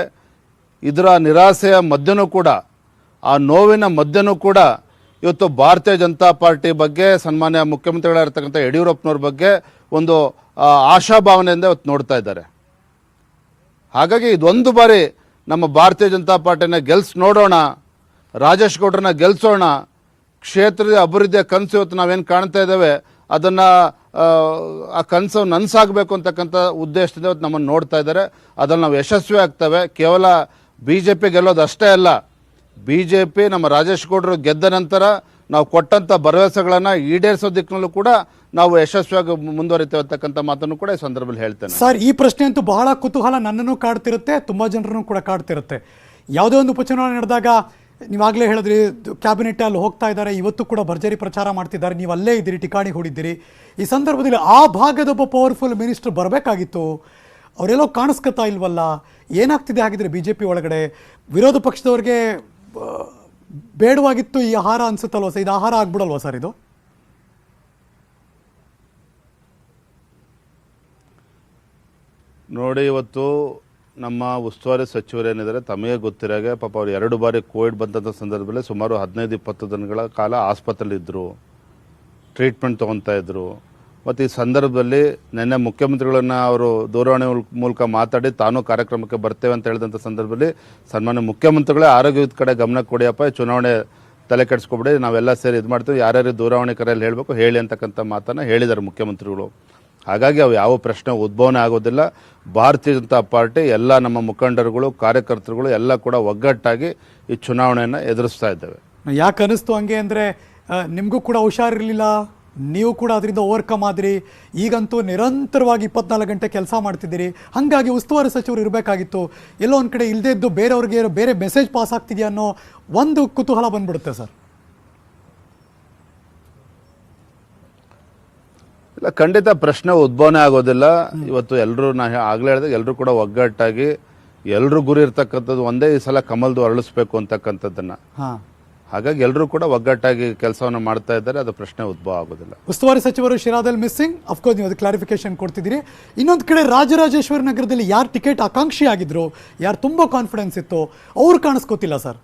ಇದರ ನಿರಾಸೆಯ ಮಧ್ಯನೂ ಕೂಡ, ಆ ನೋವಿನ ಮಧ್ಯನೂ ಕೂಡ ಇವತ್ತು ಭಾರತೀಯ ಜನತಾ ಪಾರ್ಟಿ ಬಗ್ಗೆ, ಸನ್ಮಾನ್ಯ ಮುಖ್ಯಮಂತ್ರಿಗಳಾಗಿರ್ತಕ್ಕಂಥ ಯಡಿಯೂರಪ್ಪನವ್ರ ಬಗ್ಗೆ ಒಂದು ಆಶಾಭಾವನೆಯಿಂದ ಇವತ್ತು ನೋಡ್ತಾ ಇದ್ದಾರೆ. ಹಾಗಾಗಿ ಇದೊಂದು ಬಾರಿ ನಮ್ಮ ಭಾರತೀಯ ಜನತಾ ಪಾರ್ಟಿನ ಗೆಲ್ಸಿ ನೋಡೋಣ, ರಾಜೇಶ್ ಗೌಡ್ರನ್ನ ಗೆಲ್ಸೋಣ, ಕ್ಷೇತ್ರದ ಅಭಿವೃದ್ಧಿಯ ಕನಸು ಇವತ್ತು ನಾವೇನು ಕಾಣ್ತಾ ಇದ್ದೇವೆ ಅದನ್ನು ಆ ಕನಸು ನನಸಾಗಬೇಕು ಅಂತಕ್ಕಂಥ ಉದ್ದೇಶದಿಂದ ಇವತ್ತು ನಮ್ಮನ್ನು ನೋಡ್ತಾ ಇದ್ದಾರೆ. ಅದ್ರಲ್ಲಿ ನಾವು ಯಶಸ್ವಿ ಆಗ್ತೇವೆ. ಕೇವಲ BJP ಗೆಲ್ಲೋದು ಅಷ್ಟೇ ಅಲ್ಲ, BJP ನಮ್ಮ ರಾಜೇಶ್ ಗೌಡರು ಗೆದ್ದ ನಂತರ ನಾವು ಕೊಟ್ಟಂತ ಭರವಸೆಗಳನ್ನು ಈಡೇರಿಸೋ ದಿಕ್ಕಿನಲ್ಲೂ ಕೂಡ ನಾವು ಯಶಸ್ವಿಯಾಗಿ ಮುಂದುವರಿತೇವೆ ಅಂತಕ್ಕಂಥ ಮಾತನ್ನು ಕೂಡ ಈ ಸಂದರ್ಭದಲ್ಲಿ ಹೇಳ್ತೇನೆ. ಸರ್, ಈ ಪ್ರಶ್ನೆ ಅಂತೂ ಬಹಳ ಕುತೂಹಲ ನನ್ನನ್ನು ಕಾಡ್ತಿರುತ್ತೆ, ತುಂಬ ಜನರನ್ನು ಕೂಡ ಕಾಡ್ತಿರುತ್ತೆ. ಯಾವುದೇ ಒಂದು ಉಪಚುನಾವಣೆ ನಡೆದಾಗ ನೀವಾಗಲೇ ಹೇಳಿದ್ರಿ, ಕ್ಯಾಬಿನೆಟ್ ಅಲ್ಲಿ ಹೋಗ್ತಾ ಇದ್ದಾರೆ, ಇವತ್ತು ಕೂಡ ಭರ್ಜರಿ ಪ್ರಚಾರ ಮಾಡ್ತಿದ್ದಾರೆ, ನೀವು ಅಲ್ಲೇ ಇದ್ದೀರಿ, ಟಿಕಾಣಿ ಹೂಡಿದ್ದೀರಿ. ಈ ಸಂದರ್ಭದಲ್ಲಿ ಆ ಭಾಗದೊಬ್ಬ ಪವರ್ಫುಲ್ ಮಿನಿಸ್ಟರ್ ಬರಬೇಕಾಗಿತ್ತು, ಅವರೆಲ್ಲೋ ಕಾಣಿಸ್ಕೊತಾ ಇಲ್ವಲ್ಲ, ಏನಾಗ್ತಿದೆ ಹಾಗಿದ್ರೆ BJP ಒಳಗಡೆ? ವಿರೋಧ ಪಕ್ಷದವ್ರಿಗೆ ಬೇಡವಾಗಿತ್ತು ಈ ಆಹಾರ ಅನ್ಸುತ್ತಲ್ವ ಸರ್? ಇದು ಆಹಾರ ಆಗ್ಬಿಡಲ್ವಾ ಸರ್ ಇದು? ನೋಡಿ, ಇವತ್ತು ನಮ್ಮ ಉಸ್ತುವಾರಿ ಸಚಿವರೇನಿದ್ದಾರೆ ತಮಗೆ ಗೊತ್ತಿರಾಗೆ, ಪಾಪ ಅವ್ರು 2 ಬಾರಿ ಕೋವಿಡ್ ಬಂದಂಥ ಸಂದರ್ಭದಲ್ಲಿ ಸುಮಾರು 15-20 ದಿನಗಳ ಕಾಲ ಆಸ್ಪತ್ರೆಯಲ್ಲಿ ಇದ್ದರು, ಟ್ರೀಟ್ಮೆಂಟ್ ತೊಗೊತಾ ಇದ್ರು. ಮತ್ತು ಈ ಸಂದರ್ಭದಲ್ಲಿ ನಿನ್ನೆ ಮುಖ್ಯಮಂತ್ರಿಗಳನ್ನ ಅವರು ದೂರವಾಣಿ ಮೂಲಕ ಮಾತಾಡಿ ತಾನೂ ಕಾರ್ಯಕ್ರಮಕ್ಕೆ ಬರ್ತೇವೆ ಅಂತ ಹೇಳಿದಂಥ ಸಂದರ್ಭದಲ್ಲಿ ಸನ್ಮಾನ್ಯ ಮುಖ್ಯಮಂತ್ರಿಗಳೇ ಆರೋಗ್ಯದ ಕಡೆ ಗಮನ ಕೊಡಿಯಪ್ಪ, ಚುನಾವಣೆ ತಲೆ ಕೆಡಿಸ್ಕೊಬಿಡಿ, ನಾವೆಲ್ಲ ಸೇರಿ ಇದು ಮಾಡ್ತೀವಿ, ಯಾರ್ಯಾರು ದೂರವಾಣಿ ಕರೆಯಲ್ಲಿ ಹೇಳಬೇಕು ಹೇಳಿ ಅಂತಕ್ಕಂಥ ಮಾತನ್ನು ಹೇಳಿದ್ದಾರೆ ಮುಖ್ಯಮಂತ್ರಿಗಳು. ಹಾಗಾಗಿ ಅವು ಯಾವ ಪ್ರಶ್ನೆ ಉದ್ಭವನೆ ಆಗೋದಿಲ್ಲ. ಭಾರತೀಯ ಜನತಾ ಪಾರ್ಟಿ ಎಲ್ಲ ನಮ್ಮ ಮುಖಂಡರುಗಳು, ಕಾರ್ಯಕರ್ತರುಗಳು ಎಲ್ಲ ಕೂಡ ಒಗ್ಗಟ್ಟಾಗಿ ಈ ಚುನಾವಣೆಯನ್ನು ಎದುರಿಸ್ತಾ ಇದ್ದೇವೆ. ಯಾಕೆ ಅನಿಸ್ತು ಹಂಗೆ ಅಂದರೆ, ನಿಮಗೂ ಕೂಡ ಹುಷಾರಿರಲಿಲ್ಲ, ನೀವು ಕೂಡ ಅದರಿಂದ ಓವರ್ಕಮ್ ಆದ್ರಿ, ಈಗಂತೂ ನಿರಂತರವಾಗಿ 24 ಗಂಟೆ ಕೆಲಸ ಮಾಡ್ತಿದ್ದೀರಿ, ಹಾಗಾಗಿ ಉಸ್ತುವಾರಿ ಸಚಿವರು ಇರಬೇಕಾಗಿತ್ತು. ಎಲ್ಲೋ ಒಂದು ಕಡೆ ಇಲ್ಲದೇ ಇದ್ದು ಬೇರೆಯವ್ರಿಗೆ ಬೇರೆ ಮೆಸೇಜ್ ಪಾಸ್ ಆಗ್ತಿದೆಯಾ ಅನ್ನೋ ಒಂದು ಕುತೂಹಲ ಬಂದ್ಬಿಡುತ್ತೆ ಸರ್. ಇಲ್ಲ, ಖಂಡಿತ ಪ್ರಶ್ನೆ ಉದ್ಭವನೆ ಆಗೋದಿಲ್ಲ. ಇವತ್ತು ಎಲ್ಲರೂ, ನಾ ಆಗ್ಲೇ ಹೇಳಿದಾಗ ಎಲ್ಲರೂ ಕೂಡ ಒಗ್ಗಟ್ಟಾಗಿ, ಎಲ್ಲರೂ ಗುರಿ ಇರ್ತಕ್ಕಂಥದ್ದು ಒಂದೇ, ಈ ಸಲ ಕಮಲ್ದು ಅರಳಿಸ್ಬೇಕು ಅಂತಕ್ಕಂಥದ್ದನ್ನ. ಹಾಗಾಗಿ ಎಲ್ಲರೂ ಕೂಡ ಒಗ್ಗಟ್ಟಾಗಿ ಕೆಲಸವನ್ನು ಮಾಡ್ತಾ ಇದ್ದಾರೆ, ಅದು ಪ್ರಶ್ನೆ ಉದ್ಭವ ಆಗೋದಿಲ್ಲ. ಉಸ್ತುವಾರಿ ಸಚಿವರು ಶಿರಾದಲ್ಲಿ ಮಿಸ್ಸಿಂಗ್, ಅಫ್ಕೋರ್ಸ್ ನೀವು ಅದು ಕ್ಲಾರಿಫಿಕೇಶನ್ ಕೊಡ್ತಿದ್ದೀರಿ. ಇನ್ನೊಂದು ಕಡೆ ರಾಜರಾಜೇಶ್ವರಿ ನಗರದಲ್ಲಿ ಯಾರು ಟಿಕೆಟ್ ಆಕಾಂಕ್ಷಿ ಆಗಿದ್ರು, ಯಾರು ತುಂಬ ಕಾನ್ಫಿಡೆನ್ಸ್ ಇತ್ತು, ಅವ್ರು ಕಾಣಿಸ್ಕೋತಿಲ್ಲ ಸರ್.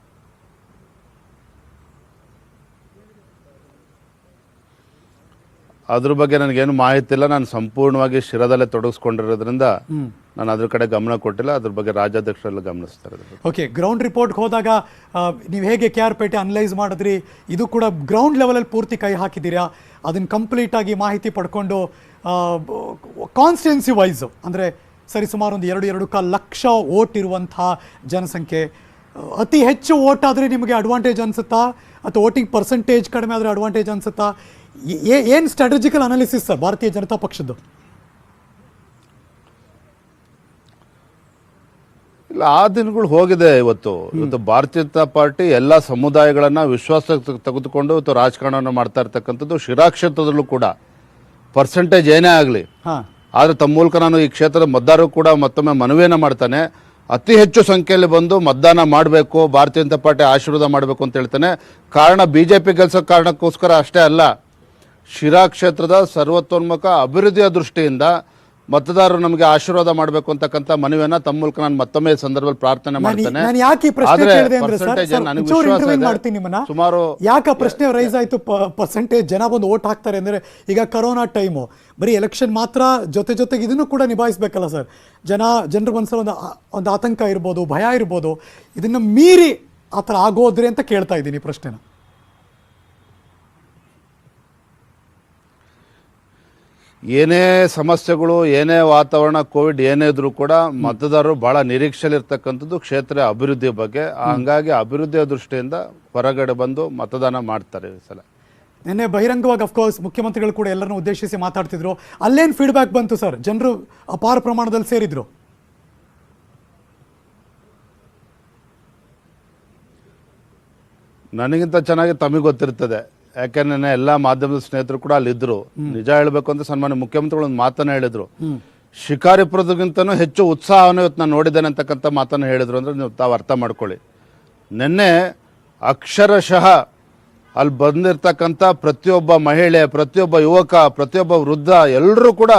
ಅದ್ರ ಬಗ್ಗೆ ನನಗೇನು ಮಾಹಿತಿ ಇಲ್ಲ. ನಾನು ಸಂಪೂರ್ಣವಾಗಿ ಶಿರಾದಲ್ಲೇ ತೊಡಗಿಸ್ಕೊಂಡಿರೋದ್ರಿಂದ ನಾನು ಅದ್ರ ಕಡೆ ಗಮನ ಕೊಟ್ಟಿಲ್ಲ. ಅದ್ರ ಬಗ್ಗೆ ರಾಜ್ಯಾಧ್ಯಕ್ಷರೆಲ್ಲ ಗಮನಿಸ್ತಾರೆ. ಓಕೆ, ಗ್ರೌಂಡ್ ರಿಪೋರ್ಟ್ಗೆ ಹೋದಾಗ ನೀವು ಹೇಗೆ ಕೆ ಆರ್ ಪೇಟೆ ಅನಲೈಸ್ ಮಾಡಿದ್ರಿ, ಇದು ಕೂಡ ಗ್ರೌಂಡ್ ಲೆವೆಲಲ್ಲಿ ಪೂರ್ತಿ ಕೈ ಹಾಕಿದ್ದೀರಾ, ಅದನ್ನು ಕಂಪ್ಲೀಟಾಗಿ ಮಾಹಿತಿ ಪಡ್ಕೊಂಡು ಕಾನ್ಸ್ಟಿಟ್ಯೂನ್ಸಿ ವೈಸು ಅಂದರೆ ಸರಿಸುಮಾರು ಒಂದು 2.25 ಲಕ್ಷ ವೋಟ್ ಇರುವಂಥ ಜನಸಂಖ್ಯೆ, ಅತಿ ಹೆಚ್ಚು ವೋಟ್ ಆದರೆ ನಿಮಗೆ ಅಡ್ವಾಂಟೇಜ್ ಅನಿಸುತ್ತಾ ಅಥವಾ ವೋಟಿಂಗ್ ಪರ್ಸೆಂಟೇಜ್ ಕಡಿಮೆ ಆದರೆ ಅಡ್ವಾಂಟೇಜ್ ಅನಿಸುತ್ತಾ? ಏನು ಸ್ಟ್ರಾಟಜಿಕಲ್ ಅನಾಲಿಸಿಸ್ ಸರ್ ಭಾರತೀಯ ಜನತಾ ಪಕ್ಷದ್ದು? ಇಲ್ಲ, ಆ ದಿನಗಳು ಹೋಗಿದೆ. ಇವತ್ತು ಭಾರತೀಯ ಜನತಾ ಪಾರ್ಟಿ ಎಲ್ಲ ಸಮುದಾಯಗಳನ್ನ ವಿಶ್ವಾಸಕ್ಕೆ ತೆಗೆದುಕೊಂಡು ಇವತ್ತು ರಾಜಕಾರಣವನ್ನು ಮಾಡ್ತಾ ಇರ್ತಕ್ಕಂಥದ್ದು. ಶಿರಾ ಕ್ಷೇತ್ರದಲ್ಲೂ ಕೂಡ ಪರ್ಸೆಂಟೇಜ್ ಏನೇ ಆಗಲಿ, ಆದ್ರೆ ತಮ್ಮ ಮೂಲಕ ನಾನು ಈ ಕ್ಷೇತ್ರದ ಮತದಾರರು ಕೂಡ ಮತ್ತೊಮ್ಮೆ ಮನವಿಯನ್ನ ಮಾಡ್ತಾನೆ, ಅತಿ ಹೆಚ್ಚು ಸಂಖ್ಯೆಯಲ್ಲಿ ಬಂದು ಮತದಾನ ಮಾಡಬೇಕು, ಭಾರತೀಯ ಜನತಾ ಪಾರ್ಟಿ ಆಶೀರ್ವಾದ ಮಾಡಬೇಕು ಅಂತ ಹೇಳ್ತಾನೆ. ಕಾರಣ ಬಿಜೆಪಿ ಗೆಲ್ಸೋ ಕಾರಣಕ್ಕೋಸ್ಕರ ಅಷ್ಟೇ ಅಲ್ಲ, ಶಿರಾ ಕ್ಷೇತ್ರದ ಸರ್ವತೋನ್ಮುಖ ಅಭಿವೃದ್ಧಿಯ ದೃಷ್ಟಿಯಿಂದ ಮತದಾರರು ನಮಗೆ ಆಶೀರ್ವಾದ ಮಾಡಬೇಕು ಅಂತಕ್ಕಂಥ ಮನವಿಯನ್ನ ತಮ್ಮ ಮೂಲಕ ನಾನು ಮತ್ತೊಮ್ಮೆ ಸಂದರ್ಭದಲ್ಲಿ ಪ್ರಾರ್ಥನೆ ಮಾಡ್ತೇನೆ. ಸುಮಾರು ಯಾಕೆ ಪ್ರಶ್ನೆ ರೈಸ್ ಆಯ್ತು, ಪರ್ಸೆಂಟೇಜ್ ಜನ ಬಂದು ವೋಟ್ ಹಾಕ್ತಾರೆ ಅಂದ್ರೆ, ಈಗ ಕರೋನಾ ಟೈಮು, ಬರೀ ಎಲೆಕ್ಷನ್ ಮಾತ್ರ ಜೊತೆಗೆ ಇದನ್ನು ಕೂಡ ನಿಭಾಯಿಸಬೇಕಲ್ಲ ಸರ್. ಜನರ ಮನಸ್ಸಲ್ಲಿ ಒಂದು ಆತಂಕ ಇರ್ಬೋದು, ಭಯ ಇರ್ಬೋದು, ಇದನ್ನ ಮೀರಿ ಆ ಥರ ಆಗೋದ್ರಿ ಅಂತ ಕೇಳ್ತಾ ಇದ್ದೀನಿ ಪ್ರಶ್ನೆನ. ಏನೇ ಸಮಸ್ಯೆಗಳು, ಏನೇ ವಾತಾವರಣ, ಕೋವಿಡ್ ಏನೇ ಇದ್ರೂ ಕೂಡ ಮತದಾರರು ಬಹಳ ನಿರೀಕ್ಷೆಯಲ್ಲಿರ್ತಕ್ಕಂಥದ್ದು ಕ್ಷೇತ್ರ ಅಭಿವೃದ್ಧಿಯ ಬಗ್ಗೆ. ಹಂಗಾಗಿ ಅಭಿವೃದ್ಧಿಯ ದೃಷ್ಟಿಯಿಂದ ಹೊರಗಡೆ ಬಂದು ಮತದಾನ ಮಾಡ್ತಾರೆ ಈ ಸಲ. ನಿನ್ನೆ ಬಹಿರಂಗವಾಗಿ ಅಫ್ಕೋರ್ಸ್ ಮುಖ್ಯಮಂತ್ರಿಗಳು ಕೂಡ ಎಲ್ಲರನ್ನು ಉದ್ದೇಶಿಸಿ ಮಾತಾಡ್ತಿದ್ರು. ಅಲ್ಲೇನು ಫೀಡ್ಬ್ಯಾಕ್ ಬಂತು ಸರ್? ಜನರು ಅಪಾರ ಪ್ರಮಾಣದಲ್ಲಿ ಸೇರಿದ್ರು. ನನಗಿಂತ ಚೆನ್ನಾಗಿ ತಮಗೆ ಗೊತ್ತಿರ್ತದೆ, ಯಾಕೆಂದ್ರೆ ಎಲ್ಲ ಮಾಧ್ಯಮದ ಸ್ನೇಹಿತರು ಕೂಡ ಅಲ್ಲಿದ್ರು. ನಿಜ ಹೇಳ್ಬೇಕು ಅಂತ ಸನ್ಮಾನ್ಯ ಮುಖ್ಯಮಂತ್ರಿಗಳು ಒಂದು ಮಾತನ್ನ ಹೇಳಿದ್ರು, ಶಿಕಾರಿಪುರದಕ್ಕಿಂತನೂ ಹೆಚ್ಚು ಉತ್ಸಾಹವನ್ನು ಇವತ್ತು ನಾನು ನೋಡಿದ್ದೇನೆ ಅಂತಕ್ಕಂಥ ಮಾತನ್ನು ಹೇಳಿದ್ರು. ಅಂದ್ರೆ ನೀವು ತಾವು ಅರ್ಥ ಮಾಡ್ಕೊಳ್ಳಿ. ನಿನ್ನೆ ಅಕ್ಷರಶಃ ಅಲ್ಲಿ ಬಂದಿರ್ತಕ್ಕಂಥ ಪ್ರತಿಯೊಬ್ಬ ಮಹಿಳೆ, ಪ್ರತಿಯೊಬ್ಬ ಯುವಕ, ಪ್ರತಿಯೊಬ್ಬ ವೃದ್ಧ ಎಲ್ಲರೂ ಕೂಡ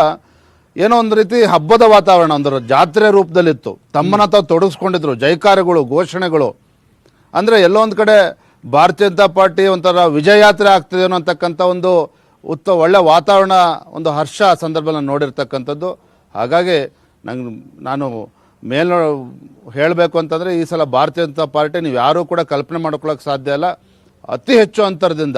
ಏನೋ ಒಂದು ರೀತಿ ಹಬ್ಬದ ವಾತಾವರಣ, ಒಂದು ಜಾತ್ರೆ ರೂಪದಲ್ಲಿತ್ತು. ತಮ್ಮನ್ನ ತಾವು ತೊಡಗಿಸ್ಕೊಂಡಿದ್ರು, ಜೈಕಾರಗಳು, ಘೋಷಣೆಗಳು. ಅಂದ್ರೆ ಎಲ್ಲೋ ಒಂದು ಕಡೆ ಭಾರತೀಯ ಜನತಾ ಪಾರ್ಟಿ ಒಂಥರ ವಿಜಯಯಾತ್ರೆ ಆಗ್ತದೆ ಅನ್ನೋತಕ್ಕಂಥ ಒಂದು ಒಳ್ಳೆ ವಾತಾವರಣ, ಒಂದು ಹರ್ಷ ಸಂದರ್ಭದಲ್ಲಿ ನೋಡಿರ್ತಕ್ಕಂಥದ್ದು. ಹಾಗಾಗಿ ನಾನು ಹೇಳಬೇಕು ಅಂತಂದರೆ, ಈ ಸಲ ಭಾರತೀಯ ಜನತಾ ಪಾರ್ಟಿ ನೀವು ಯಾರೂ ಕೂಡ ಕಲ್ಪನೆ ಮಾಡ್ಕೊಳ್ಳೋಕೆ ಸಾಧ್ಯ ಇಲ್ಲ, ಅತಿ ಹೆಚ್ಚು ಅಂತರದಿಂದ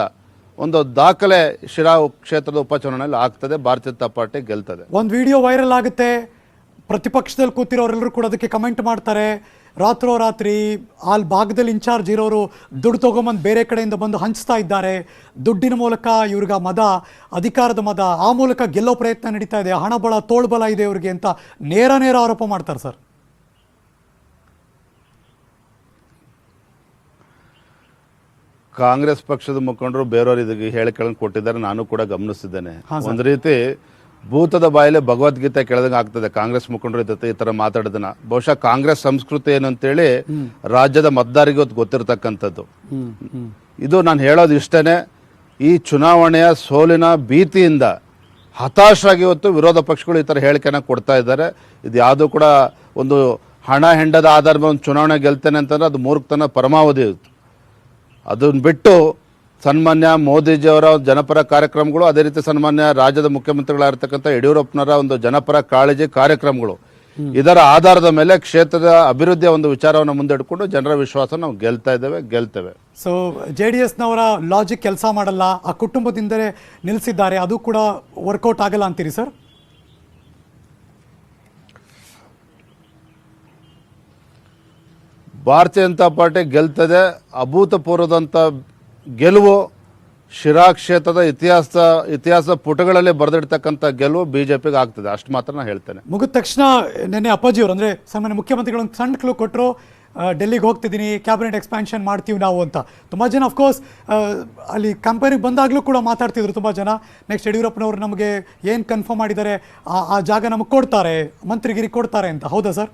ಒಂದು ದಾಖಲೆ ಶಿರಾ ಕ್ಷೇತ್ರದ ಉಪಚುನಾವಣೆಯಲ್ಲಿ ಆಗ್ತದೆ. ಭಾರತೀಯ ಜನತಾ ಪಾರ್ಟಿ ಗೆಲ್ತದೆ. ಒಂದು ವಿಡಿಯೋ ವೈರಲ್ ಆಗುತ್ತೆ, ಪ್ರತಿಪಕ್ಷದಲ್ಲಿ ಕೂತಿರೋರೆಲ್ಲರೂ ಕೂಡ ಅದಕ್ಕೆ ಕಮೆಂಟ್ ಮಾಡ್ತಾರೆ. ರಾತ್ರೋರಾತ್ರಿ ಅಲ್ಲಿ ಭಾಗದಲ್ಲಿ ಇನ್ಚಾರ್ಜ್ ಇರೋರು ದುಡ್ಡು ತೊಗೊಂಬಂದು ಬೇರೆ ಕಡೆಯಿಂದ ಬಂದು ಹಂಚ್ತಾ ಇದ್ದಾರೆ, ದುಡ್ಡಿನ ಮೂಲಕ ಇವ್ರಿಗೆ ಮದ, ಅಧಿಕಾರದ ಮದ, ಆ ಮೂಲಕ ಗೆಲ್ಲೋ ಪ್ರಯತ್ನ ನಡೀತಾ ಇದೆ, ಹಣಬಲ ತೋಳ್ಬಲ ಇದೆ ಇವ್ರಿಗೆ ಅಂತ ನೇರ ಆರೋಪ ಮಾಡ್ತಾರೆ ಸರ್. ಕಾಂಗ್ರೆಸ್ ಪಕ್ಷದ ಮುಖಂಡರು ಬೇರೆಯವರು ಇದಕ್ಕೆ ಹೇಳಿಕೆಗಳನ್ನು ಕೊಟ್ಟಿದ್ದಾರೆ, ನಾನು ಕೂಡ ಗಮನಿಸಿದ್ದೇನೆ. ಒಂದು ರೀತಿ ಭೂತದ ಬಾಯಲ್ಲಿ ಭಗವದ್ಗೀತೆ ಕೇಳಿದಂಗೆ ಆಗ್ತದೆ ಕಾಂಗ್ರೆಸ್ ಮುಖಂಡರ ಜೊತೆ ಈ ತರ ಮಾತಾಡೋದನ್ನ. ಬಹುಶಃ ಕಾಂಗ್ರೆಸ್ ಸಂಸ್ಕೃತಿ ಏನು ಅಂತೇಳಿ ರಾಜ್ಯದ ಮತದಾರರಿಗೆ ಗೊತ್ತಿರತಕ್ಕಂಥದ್ದು. ಇದು ನಾನು ಹೇಳೋದು ಇಷ್ಟೇನೆ, ಈ ಚುನಾವಣೆಯ ಸೋಲಿನ ಭೀತಿಯಿಂದ ಹತಾಶರಾಗಿ ಇವತ್ತು ವಿರೋಧ ಪಕ್ಷಗಳು ಈ ತರ ಹೇಳಿಕೆನ ಕೊಡ್ತಾ ಇದ್ದಾರೆ. ಇದು ಯಾವುದೂ ಕೂಡ ಒಂದು ಹಣ ಹೆಂಡದ ಆಧಾರದ ಒಂದು ಚುನಾವಣೆ ಗೆಲ್ತೇನೆ ಅಂತಂದ್ರೆ ಅದು ಮೂರ್ಖತನ ಪರಮಾವಧಿ ಇತ್ತು. ಅದನ್ನ ಬಿಟ್ಟು ಸನ್ಮಾನ್ಯ ಮೋದಿಜಿಯವರ ಜನಪರ ಕಾರ್ಯಕ್ರಮಗಳು, ಅದೇ ರೀತಿ ಸನ್ಮಾನ್ಯ ರಾಜ್ಯದ ಮುಖ್ಯಮಂತ್ರಿಗಳಾಗಿರ್ತಕ್ಕಂಥ ಯಡಿಯೂರಪ್ಪನವರ ಒಂದು ಜನಪರ ಕಾಳಜಿ ಕಾರ್ಯಕ್ರಮಗಳು, ಇದರ ಆಧಾರದ ಮೇಲೆ ಕ್ಷೇತ್ರದ ಅಭಿವೃದ್ಧಿಯ ಒಂದು ವಿಚಾರವನ್ನು ಮುಂದಿಟ್ಕೊಂಡು ಜನರ ವಿಶ್ವಾಸ ನಾವು ಗೆಲ್ತೇವೆ. ಸೊ JDSನವರ ಲಾಜಿಕ್ ಕೆಲಸ ಮಾಡಲ್ಲ, ಆ ಕುಟುಂಬದಿಂದಲೇ ನಿಲ್ಲಿಸಿದ್ದಾರೆ, ಅದು ಕೂಡ ವರ್ಕೌಟ್ ಆಗಲ್ಲ ಅಂತೀರಿ ಸರ್? ಭಾರತೀಯ ಜನತಾ ಪಾರ್ಟಿ ಗೆಲ್ತದೆ. ಅಭೂತಪೂರ್ವದಂತ ಗೆಲುವು, ಶಿರಾ ಕ್ಷೇತ್ರದ ಇತಿಹಾಸ ಪುಟಗಳಲ್ಲಿ ಬರೆದಿಡ್ತಕ್ಕಂಥ ಗೆಲುವು ಬಿಜೆಪಿಗೆ ಆಗ್ತದೆ, ಅಷ್ಟು ಮಾತ್ರ ನಾನು ಹೇಳ್ತೇನೆ. ಮುಗಿದ ತಕ್ಷಣ ನಿನ್ನೆ ಅಪ್ಪಾಜಿಯವರು ಅಂದರೆ ಸಾಮಾನ್ಯ ಮುಖ್ಯಮಂತ್ರಿಗಳು ಒಂದು ಸಣ್ಣ ಕ್ಲೂ ಕೊಟ್ಟರು, ಡೆಲ್ಲಿಗೆ ಹೋಗ್ತಿದ್ದೀನಿ, ಕ್ಯಾಬಿನೆಟ್ ಎಕ್ಸ್ಪ್ಯಾನ್ಷನ್ ಮಾಡ್ತೀವಿ ನಾವು ಅಂತ. ತುಂಬ ಜನ ಅಫ್ಕೋರ್ಸ್ ಅಲ್ಲಿ ಕಂಪನಿಗೆ ಬಂದಾಗಲೂ ಕೂಡ ಮಾತಾಡ್ತಿದ್ರು ತುಂಬ ಜನ. ನೆಕ್ಸ್ಟ್ ಯಡಿಯೂರಪ್ಪನವರು ನಮಗೆ ಏನು ಕನ್ಫರ್ಮ್ ಮಾಡಿದ್ದಾರೆ, ಆ ಜಾಗ ನಮಗೆ ಕೊಡ್ತಾರೆ, ಮಂತ್ರಿಗಿರಿ ಕೊಡ್ತಾರೆ ಅಂತ. ಹೌದಾ ಸರ್?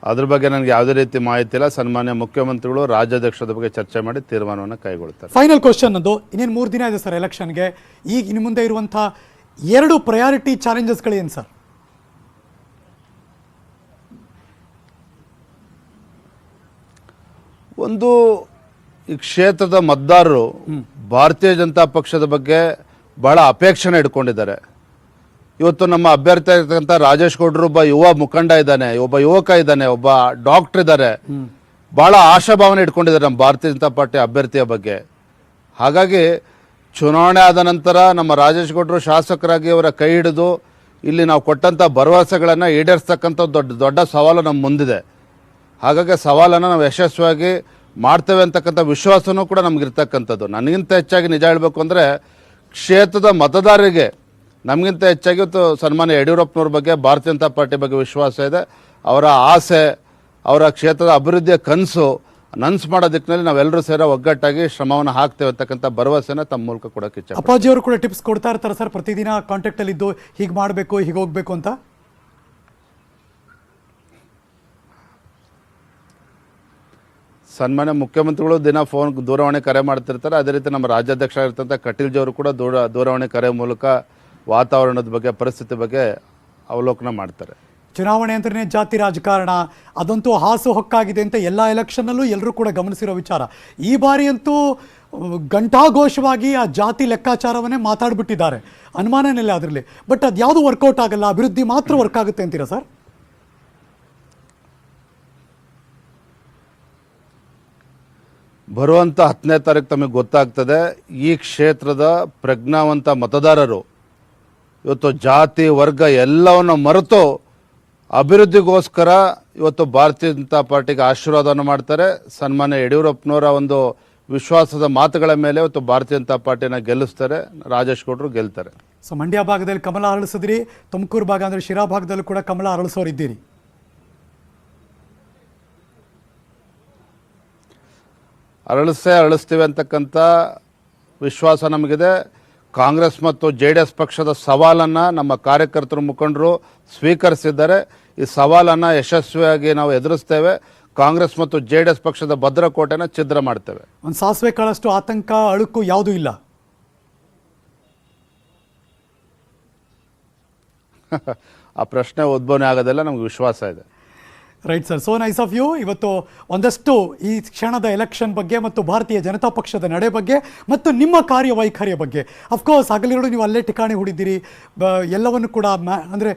ಅದ್ರ ಬಗ್ಗೆ ನನಗೆ ಯಾವುದೇ ರೀತಿ ಮಾಹಿತಿ ಇಲ್ಲ. ಸನ್ಮಾನ್ಯ ಮುಖ್ಯಮಂತ್ರಿಗಳು ರಾಜ್ಯಾಧ್ಯಕ್ಷರ ಬಗ್ಗೆ ಚರ್ಚೆ ಮಾಡಿ ತೀರ್ಮಾನವನ್ನು ಕೈಗೊಳ್ತಾರೆ. ಫೈನಲ್ ಕ್ವಶನ್ ಅದು, ಇನ್ನೇನು 3 ದಿನ ಇದೆ ಸರ್ ಎಲೆಕ್ಷನ್ಗೆ. ಈಗ ಇನ್ನು ಮುಂದೆ ಇರುವಂಥ 2 ಪ್ರಯಾರಿಟಿ ಚಾಲೆಂಜಸ್ಗಳೇನು ಸರ್? ಒಂದು, ಈ ಕ್ಷೇತ್ರದ ಮತದಾರರು ಭಾರತೀಯ ಜನತಾ ಪಕ್ಷದ ಬಗ್ಗೆ ಭಾಳ ಅಪೇಕ್ಷೆನ ಇಟ್ಕೊಂಡಿದ್ದಾರೆ. ಇವತ್ತು ನಮ್ಮ ಅಭ್ಯರ್ಥಿ ಆಗಿರ್ತಕ್ಕಂಥ ರಾಜೇಶ್ ಗೌಡ್ರು ಒಬ್ಬ ಯುವ ಮುಖಂಡ ಇದ್ದಾನೆ, ಒಬ್ಬ ಯುವಕ ಇದ್ದಾನೆ, ಒಬ್ಬ ಡಾಕ್ಟರ್ ಇದ್ದಾರೆ. ಭಾಳ ಆಶಾಭಾವನೆ ಇಟ್ಕೊಂಡಿದ್ದಾರೆ ನಮ್ಮ ಭಾರತೀಯ ಜನತಾ ಪಾರ್ಟಿ ಅಭ್ಯರ್ಥಿಯ ಬಗ್ಗೆ. ಹಾಗಾಗಿ ಚುನಾವಣೆ ಆದ ನಂತರ ನಮ್ಮ ರಾಜೇಶ್ ಗೌಡ್ರು ಶಾಸಕರಾಗಿ ಅವರ ಕೈ ಹಿಡಿದು ಇಲ್ಲಿ ನಾವು ಕೊಟ್ಟಂಥ ಭರವಸೆಗಳನ್ನು ಈಡೇರಿಸ್ತಕ್ಕಂಥ ದೊಡ್ಡ ಸವಾಲು ನಮ್ಮ ಮುಂದಿದೆ. ಹಾಗಾಗಿ ಸವಾಲನ್ನು ನಾವು ಯಶಸ್ವಿಯಾಗಿ ಮಾಡ್ತೇವೆ ಅಂತಕ್ಕಂಥ ವಿಶ್ವಾಸನೂ ಕೂಡ ನಮಗಿರ್ತಕ್ಕಂಥದ್ದು. ನನಗಿಂತ ಹೆಚ್ಚಾಗಿ ನಿಜ ಹೇಳಬೇಕು ಅಂದರೆ ಕ್ಷೇತ್ರದ ಮತದಾರರಿಗೆ ನಮಗಿಂತ ಹೆಚ್ಚಾಗಿ ಇವತ್ತು ಸನ್ಮಾನ್ಯ ಯಡಿಯೂರಪ್ಪನವ್ರ ಬಗ್ಗೆ ಭಾರತೀಯ ಜನತಾ ಪಾರ್ಟಿ ಬಗ್ಗೆ ವಿಶ್ವಾಸ ಇದೆ. ಅವರ ಆಸೆ, ಅವರ ಕ್ಷೇತ್ರದ ಅಭಿವೃದ್ಧಿಯ ಕನಸು ನನಸು ಮಾಡೋ ದಿಕ್ಕಿನಲ್ಲಿ ನಾವೆಲ್ಲರೂ ಸೇರೋ ಒಗ್ಗಟ್ಟಾಗಿ ಶ್ರಮವನ್ನು ಹಾಕ್ತೇವೆ ಅಂತಕ್ಕಂಥ ಭರವಸೆನ ತಮ್ಮ ಮೂಲಕ ಕೊಡೋಕೆ ಇಚ್ಛೆ. ಅಪ್ಪಾಜಿ ಅವರು ಕೂಡ ಟಿಪ್ಸ್ ಕೊಡ್ತಾ ಇರ್ತಾರೆ ಸರ್, ಪ್ರತಿದಿನ ಕಾಂಟ್ಯಾಕ್ಟ್ ಅಲ್ಲಿ ಇದ್ದು ಹೀಗೆ ಮಾಡಬೇಕು, ಹೀಗೆ ಹೋಗ್ಬೇಕು ಅಂತ. ಸನ್ಮಾನ್ಯ ಮುಖ್ಯಮಂತ್ರಿಗಳು ದಿನ ದೂರವಾಣಿ ಕರೆ ಮಾಡ್ತಿರ್ತಾರೆ. ಅದೇ ರೀತಿ ನಮ್ಮ ರಾಜ್ಯಾಧ್ಯಕ್ಷ ಆಗಿರ್ತಂಥ ಕಟೀಲ್ ಜಿ ಅವರು ಕೂಡ ದೂರವಾಣಿ ಕರೆ ಮೂಲಕ ವಾತಾವರಣದ ಬಗ್ಗೆ, ಪರಿಸ್ಥಿತಿ ಬಗ್ಗೆ ಅವಲೋಕನ ಮಾಡ್ತಾರೆ. ಚುನಾವಣೆ ಅಂದ್ರೆ ಜಾತಿ ರಾಜಕಾರಣ ಅದಂತೂ ಹಾಸು ಹೊಕ್ಕಾಗಿದೆ ಅಂತ ಎಲ್ಲ ಎಲೆಕ್ಷನ್ನಲ್ಲೂ ಎಲ್ಲರೂ ಕೂಡ ಗಮನಿಸಿರೋ ವಿಚಾರ. ಈ ಬಾರಿ ಅಂತೂ ಘಂಟಾಘೋಷವಾಗಿ ಆ ಜಾತಿ ಲೆಕ್ಕಾಚಾರವನ್ನೇ ಮಾತಾಡ್ಬಿಟ್ಟಿದ್ದಾರೆ, ಅನುಮಾನನಿಲ್ಲ ಅದರಲ್ಲಿ. ಬಟ್ ಅದು ಯಾವುದು ವರ್ಕೌಟ್ ಆಗಲ್ಲ, ಅಭಿವೃದ್ಧಿ ಮಾತ್ರ ವರ್ಕ್ ಆಗುತ್ತೆ ಅಂತೀರಾ ಸರ್? ಬರುವಂಥ 10ನೇ ತಾರೀಕು ತಮಗೆ ಗೊತ್ತಾಗ್ತದೆ. ಈ ಕ್ಷೇತ್ರದ ಪ್ರಜ್ಞಾವಂತ ಮತದಾರರು ಇವತ್ತು ಜಾತಿ ವರ್ಗ ಎಲ್ಲವನ್ನು ಮರೆತು ಅಭಿವೃದ್ಧಿಗೋಸ್ಕರ ಇವತ್ತು ಭಾರತೀಯ ಜನತಾ ಪಾರ್ಟಿಗೆ ಆಶೀರ್ವಾದವನ್ನು ಮಾಡ್ತಾರೆ. ಸನ್ಮಾನ್ಯ ಯಡಿಯೂರಪ್ಪನವರ ಒಂದು ವಿಶ್ವಾಸದ ಮಾತುಗಳ ಮೇಲೆ ಇವತ್ತು ಭಾರತೀಯ ಜನತಾ ಪಾರ್ಟಿನ ಗೆಲ್ಲಿಸ್ತಾರೆ. ರಾಜೇಶ್ ಗೌಡ್ರು ಗೆಲ್ತಾರೆ. ಸೊ ಮಂಡ್ಯ ಭಾಗದಲ್ಲಿ ಕಮಲ ಅರಳಿಸಿದ್ರಿ, ತುಮಕೂರು ಭಾಗ ಅಂದರೆ ಶಿರಾ ಭಾಗದಲ್ಲೂ ಕೂಡ ಕಮಲ ಅರಳಿಸೋರಿದ್ದೀರಿ. ಅರಳಿಸ್ತೀವಿ ಅಂತಕ್ಕಂಥ ವಿಶ್ವಾಸ ನಮಗಿದೆ. ಕಾಂಗ್ರೆಸ್ ಮತ್ತು JDS ಪಕ್ಷದ ಸವಾಲನ್ನು ನಮ್ಮ ಕಾರ್ಯಕರ್ತರು, ಮುಖಂಡರು ಸ್ವೀಕರಿಸಿದ್ದಾರೆ. ಈ ಸವಾಲನ್ನು ಯಶಸ್ವಿಯಾಗಿ ನಾವು ಎದುರಿಸ್ತೇವೆ. ಕಾಂಗ್ರೆಸ್ ಮತ್ತು JDS ಪಕ್ಷದ ಭದ್ರಕೋಟೆನ ಛಿದ್ರ ಮಾಡ್ತೇವೆ. ಒಂದು ಸಾಸಿವೆ ಕಾಳಷ್ಟು ಆತಂಕ, ಅಳುಕು ಯಾವುದೂ ಇಲ್ಲ. ಆ ಪ್ರಶ್ನೆ ಉದ್ಭವನೆ ಆಗೋದೆಲ್ಲ ನಮ್ಗೆ ವಿಶ್ವಾಸ ಇದೆ. Right sir, so nice of you. ಇವತ್ತು ಒಂದಷ್ಟು ಈ ಕ್ಷಣದ ಎಲೆಕ್ಷನ್ ಬಗ್ಗೆ ಮತ್ತು ಭಾರತೀಯ ಜನತಾ ಪಕ್ಷದ ನಡೆ ಬಗ್ಗೆ ಮತ್ತು ನಿಮ್ಮ ಕಾರ್ಯವೈಖರಿಯ ಬಗ್ಗೆ, ಅಫ್ಕೋರ್ಸ್ ಹಗಲಿರುಳು ನೀವು ಅಲ್ಲೇ ಠಿಕಾಣಿ ಹೂಡಿದ್ದೀರಿ. ಎಲ್ಲವನ್ನು ಕೂಡ ಅಂದರೆ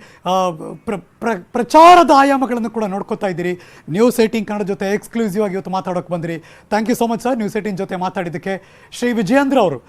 ಪ್ರಚಾರದ ಆಯಾಮಗಳನ್ನು ಕೂಡ ನೋಡ್ಕೋತಾ ಇದ್ದೀರಿ. ನ್ಯೂಸ್ 18 ಕನ್ನಡ ಜೊತೆ ಎಕ್ಸ್ಕ್ಲೂಸಿವ್ ಆಗಿ ಇವತ್ತು ಮಾತಾಡೋಕೆ ಬಂದಿರಿ. Thank you so much sir, news 18 ಜೊತೆ ಮಾತಾಡಿದ್ದಕ್ಕೆ. ಶ್ರೀ ವಿಜಯೇಂದ್ರ ಅವರು